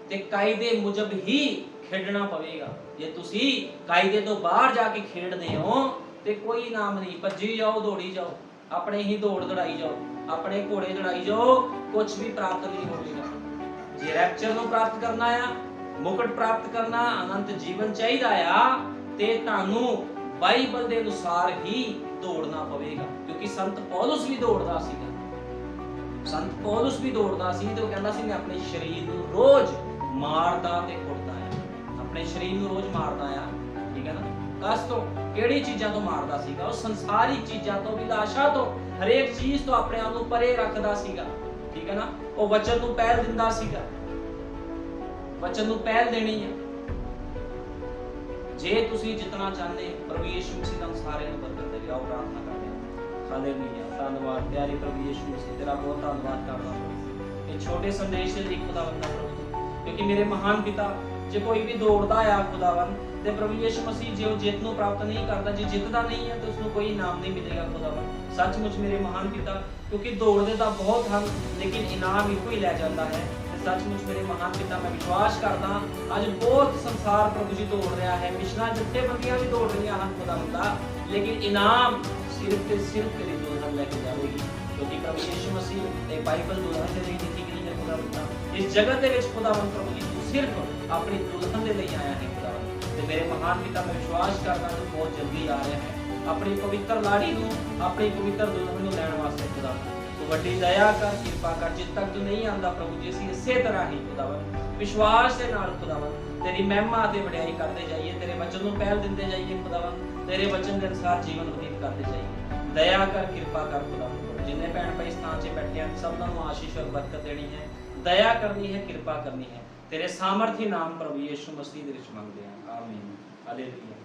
ਤੇ ਕਾਇਦੇ ਮੁਜਬ ਹੀ ਖੇਡਣਾ ਪਵੇਗਾ। ਜੇ ਤੁਸੀਂ ਕਾਇਦੇ ਤੋਂ ਬਾਹਰ ਜਾ ਕੇ ਖੇਡਦੇ ਹੋ ਤੇ ਕੋਈ ਇਨਾਮ ਨਹੀਂ, ਭੱਜੀ ਜਾਓ, ਦੌੜੀ ਜਾਓ, ਆਪਣੇ ਹੀ ਦੌੜ ਦੜਾਈ ਜਾਓ, ਆਪਣੇ ਘੋੜੇ ਦੜਾਈ ਜਾਓ, ਕੁਝ ਵੀ ਪ੍ਰਾਪਤ ਨਹੀਂ ਹੋਵੇਗਾ। ਜੇ ਰੈਪਚਰ ਨੂੰ ਪ੍ਰਾਪਤ ਕਰਨਾ ਆ, ਮੁਕਟ ਪ੍ਰਾਪਤ ਕਰਨਾ, ਅਨੰਤ ਜੀਵਨ ਚਾਹੀਦਾ ਆ, ਤੇ ਤੁਹਾਨੂੰ ਬਾਈਬਲ ਦੇ ਅਨੁਸਾਰ ਹੀ ਦੌੜਨਾ ਪਵੇਗਾ। ਕਿਉਂਕਿ ਸੰਤ ਪੌਲਸ ਵੀ ਦੌੜਦਾ ਸੀਗਾ, ਸੰਤ ਪੌਲਸ ਵੀ ਦੌੜਦਾ ਸੀ ਤੇ ਉਹ ਕਹਿੰਦਾ ਸੀ ਮੈਂ ਆਪਣੇ ਸਰੀਰ ਨੂੰ ਰੋਜ਼ ਮਾਰਦਾ ਤੇ ਕੁੱਟਦਾ ਆ, ਆਪਣੇ ਸਰੀਰ ਨੂੰ ਰੋਜ਼ ਮਾਰਦਾ ਆ। ਠੀਕ ਹੈ ਨਾ? ਕਸ ਤੋਂ, ਕਿਹੜੀ ਚੀਜ਼ਾਂ ਤੋਂ ਮਾਰਦਾ ਸੀਗਾ? ਉਹ ਸੰਸਾਰਿਕ ਚੀਜ਼ਾਂ ਤੋਂ, ਵਿਲਾਸ਼ਾ ਤੋਂ, ਹਰੇਕ ਚੀਜ਼ ਤੋਂ ਆਪਣੇ ਆਪ ਨੂੰ ਪਰੇ ਰੱਖਦਾ ਸੀਗਾ। ਠੀਕ ਹੈ ਨਾ? ਉਹ ਵਚਨ ਨੂੰ ਪਹਿਲ ਦਿੰਦਾ ਸੀਗਾ, ਵਚਨ ਨੂੰ ਪਹਿਲ ਦੇਣੀ ਹੈ। ਜੇ ਤੁਸੀਂ ਜਿੱਤਣਾ ਚਾਹੁੰਦੇ ਹੋ, ਪ੍ਰਭੂ ਯਿਸੂ ਮਸੀਹ ਦਾ ਸਾਰਿਆਂ ਨੂੰ ਬਰਕਤ ਦੇਵੇ। ਆਓ ਪ੍ਰਾਰਥਨਾ ਕਰਦੇ ਹਾਂ। ਹਾਲੇਲੂਇਆ। ਧੰਨਵਾਦ ਪਿਆਰੇ ਪ੍ਰਭੂ ਯਿਸੂ ਮਸੀਹ, ਤੇਰਾ ਬਹੁਤ ਧੰਨਵਾਦ ਕਰਦਾ ਹਾਂ ਇਹ ਛੋਟੇ ਸੰਦੇਸ਼ ਦੇ ਲਈ ਖੁਦਾਵੰਦ ਦਾ ਪ੍ਰਭੂ ਜੀ। ਕਿਉਂਕਿ ਮੇਰੇ ਮਹਾਨ ਪਿਤਾ, ਜੇ ਕੋਈ ਵੀ ਦੌੜਦਾ ਆ ਖੁਦਾਵੰਦ, ਤੇ ਪ੍ਰਭੂ ਯਿਸੂ ਮਸੀਹ ਜੇ ਉਹ ਜਿੱਤ ਨੂੰ ਪ੍ਰਾਪਤ ਨਹੀਂ ਕਰਦਾ, ਜੇ ਜਿੱਤਦਾ ਨਹੀਂ ਹੈ ਤਾਂ ਉਸ ਨੂੰ ਕੋਈ ਇਨਾਮ ਨਹੀਂ ਮਿਲੇਗਾ ਖੁਦਾਵੰਦ। ਸੱਚਮੁੱਚ ਮੇਰੇ ਮਹਾਨ ਪਿਤਾ, ਕਿਉਂਕਿ ਦੌੜਦੇ ਤਾਂ ਬਹੁਤ ਹਨ ਲੇਕਿਨ ਇਨਾਮ ਇੱਕੋ ਹੀ ਲੈ ਜਾਂਦਾ ਹੈ। ਸੱਚਮੁੱਚ ਮੇਰੇ ਮਹਾਨ ਪਿਤਾ, ਮੈਂ ਵਿਸ਼ਵਾਸ ਕਰਦਾ ਅੱਜ ਬਹੁਤ ਸੰਸਾਰ ਪ੍ਰਭੂ ਜੀ ਦੌੜ ਰਿਹਾ ਹੈ, ਮਿਸ਼ਨਾਂ ਜਥੇਬੰਦੀਆਂ ਵੀ ਦੌੜ ਰਹੀਆਂ ਹਨ ਖੁਦਾਵੰਦਾ, ਲੇਕਿਨ ਇਨਾਮ ਸਿਰਫ ਤੇ ਸਿਰਫ ਤੇਰੀ ਦੁਲਹਨ ਲੈ ਕੇ ਜਾਵੇਗੀ। ਕਿਉਂਕਿ ਪ੍ਰਭੂ ਯਿਸੂ ਮਸੀਹ ਇਹ ਬਾਈਬਲ ਦੁਲਹਨ ਦੇ ਲਈ ਦਿੱਤੀ ਗਈ ਹੈ ਖੁਦਾਵੰਦਾ। ਇਸ ਜਗਤ ਦੇ ਵਿੱਚ ਖੁਦਾਵੰਦ ਪ੍ਰਭੂ ਜੀ ਤੂੰ ਸਿਰਫ ਆਪਣੀ ਦੁਲਹਨ ਦੇ ਲਈ ਆਇਆ ਹੈ ਖੁਦਾਵੰਦ। ਤੇ ਮੇਰੇ ਮਹਾਨ ਪਿਤਾ, ਮੈਂ ਵਿਸ਼ਵਾਸ ਕਰਦਾ ਤੂੰ ਬਹੁਤ ਜਲਦੀ ਆ ਰਿਹਾ ਹੈ ਆਪਣੀ ਪਵਿੱਤਰ ਲਾੜੀ ਨੂੰ, ਆਪਣੀ ਪਵਿੱਤਰ ਦੁਲਹਨ ਨੂੰ ਲੈਣ ਵਾਸਤੇ ਖੁਦਾਵੰਦ। ਤੂੰ ਵੱਡੀ ਦਇਆ ਕਰ, ਕਿਰਪਾ ਕਰ। ਜਿੱਦ ਤੱਕ ਤੂੰ ਨਹੀਂ ਆਂਦਾ ਪ੍ਰਭੂ ਜੀ, ਅਸੀਂ ਇਸੇ ਤਰ੍ਹਾਂ ਹੀ ਖੁਦਾਵੰਦ ਵਿਸ਼ਵਾਸ ਦੇ ਨਾਲ ਖੁਦਾਵੰਦ ਤੇਰੀ ਮਹਿਮਾ ਤੇ ਵਡਿਆਈ ਕਰਦੇ ਜਾਈਏ, ਤੇਰੇ ਵਚਨ ਨੂੰ ਪਹਿਲ ਦਿੰਦੇ ਜਾਈਏ ਖੁਦਾਵੰਦ, ਤੇਰੇ ਵਚਨ ਦੇ ਅਨੁਸਾਰ ਜੀਵਨ ਬਤੀਤ ਕਰਦੇ ਜਾਈਏ। ਦਇਆ ਕਰ, ਕਿਰਪਾ ਕਰ ਖੁਦਾਵੰਦ। ਜਿੰਨੇ ਭੈਣ ਭਾਈ ਸਥਾਨ 'ਚ ਬੈਠੇ ਹਨ, ਸਭਨਾਂ ਨੂੰ ਆਸ਼ੀਸ਼ ਔਰ ਬਰਕਤ ਦੇਣੀ ਹੈ, ਦਇਆ ਕਰਨੀ ਹੈ, ਕਿਰਪਾ ਕਰਨੀ ਹੈ। ਤੇਰੇ ਸਾਮਰਥੀ ਨਾਮ ਪ੍ਰਭੂ ਯਿਸੂ ਮਸੀਹ ਦੇ ਵਿੱਚ ਮੰਗਦੇ ਹਾਂ, ਆਮੀਨ। ਹਾਲੇਲੂਇਆ।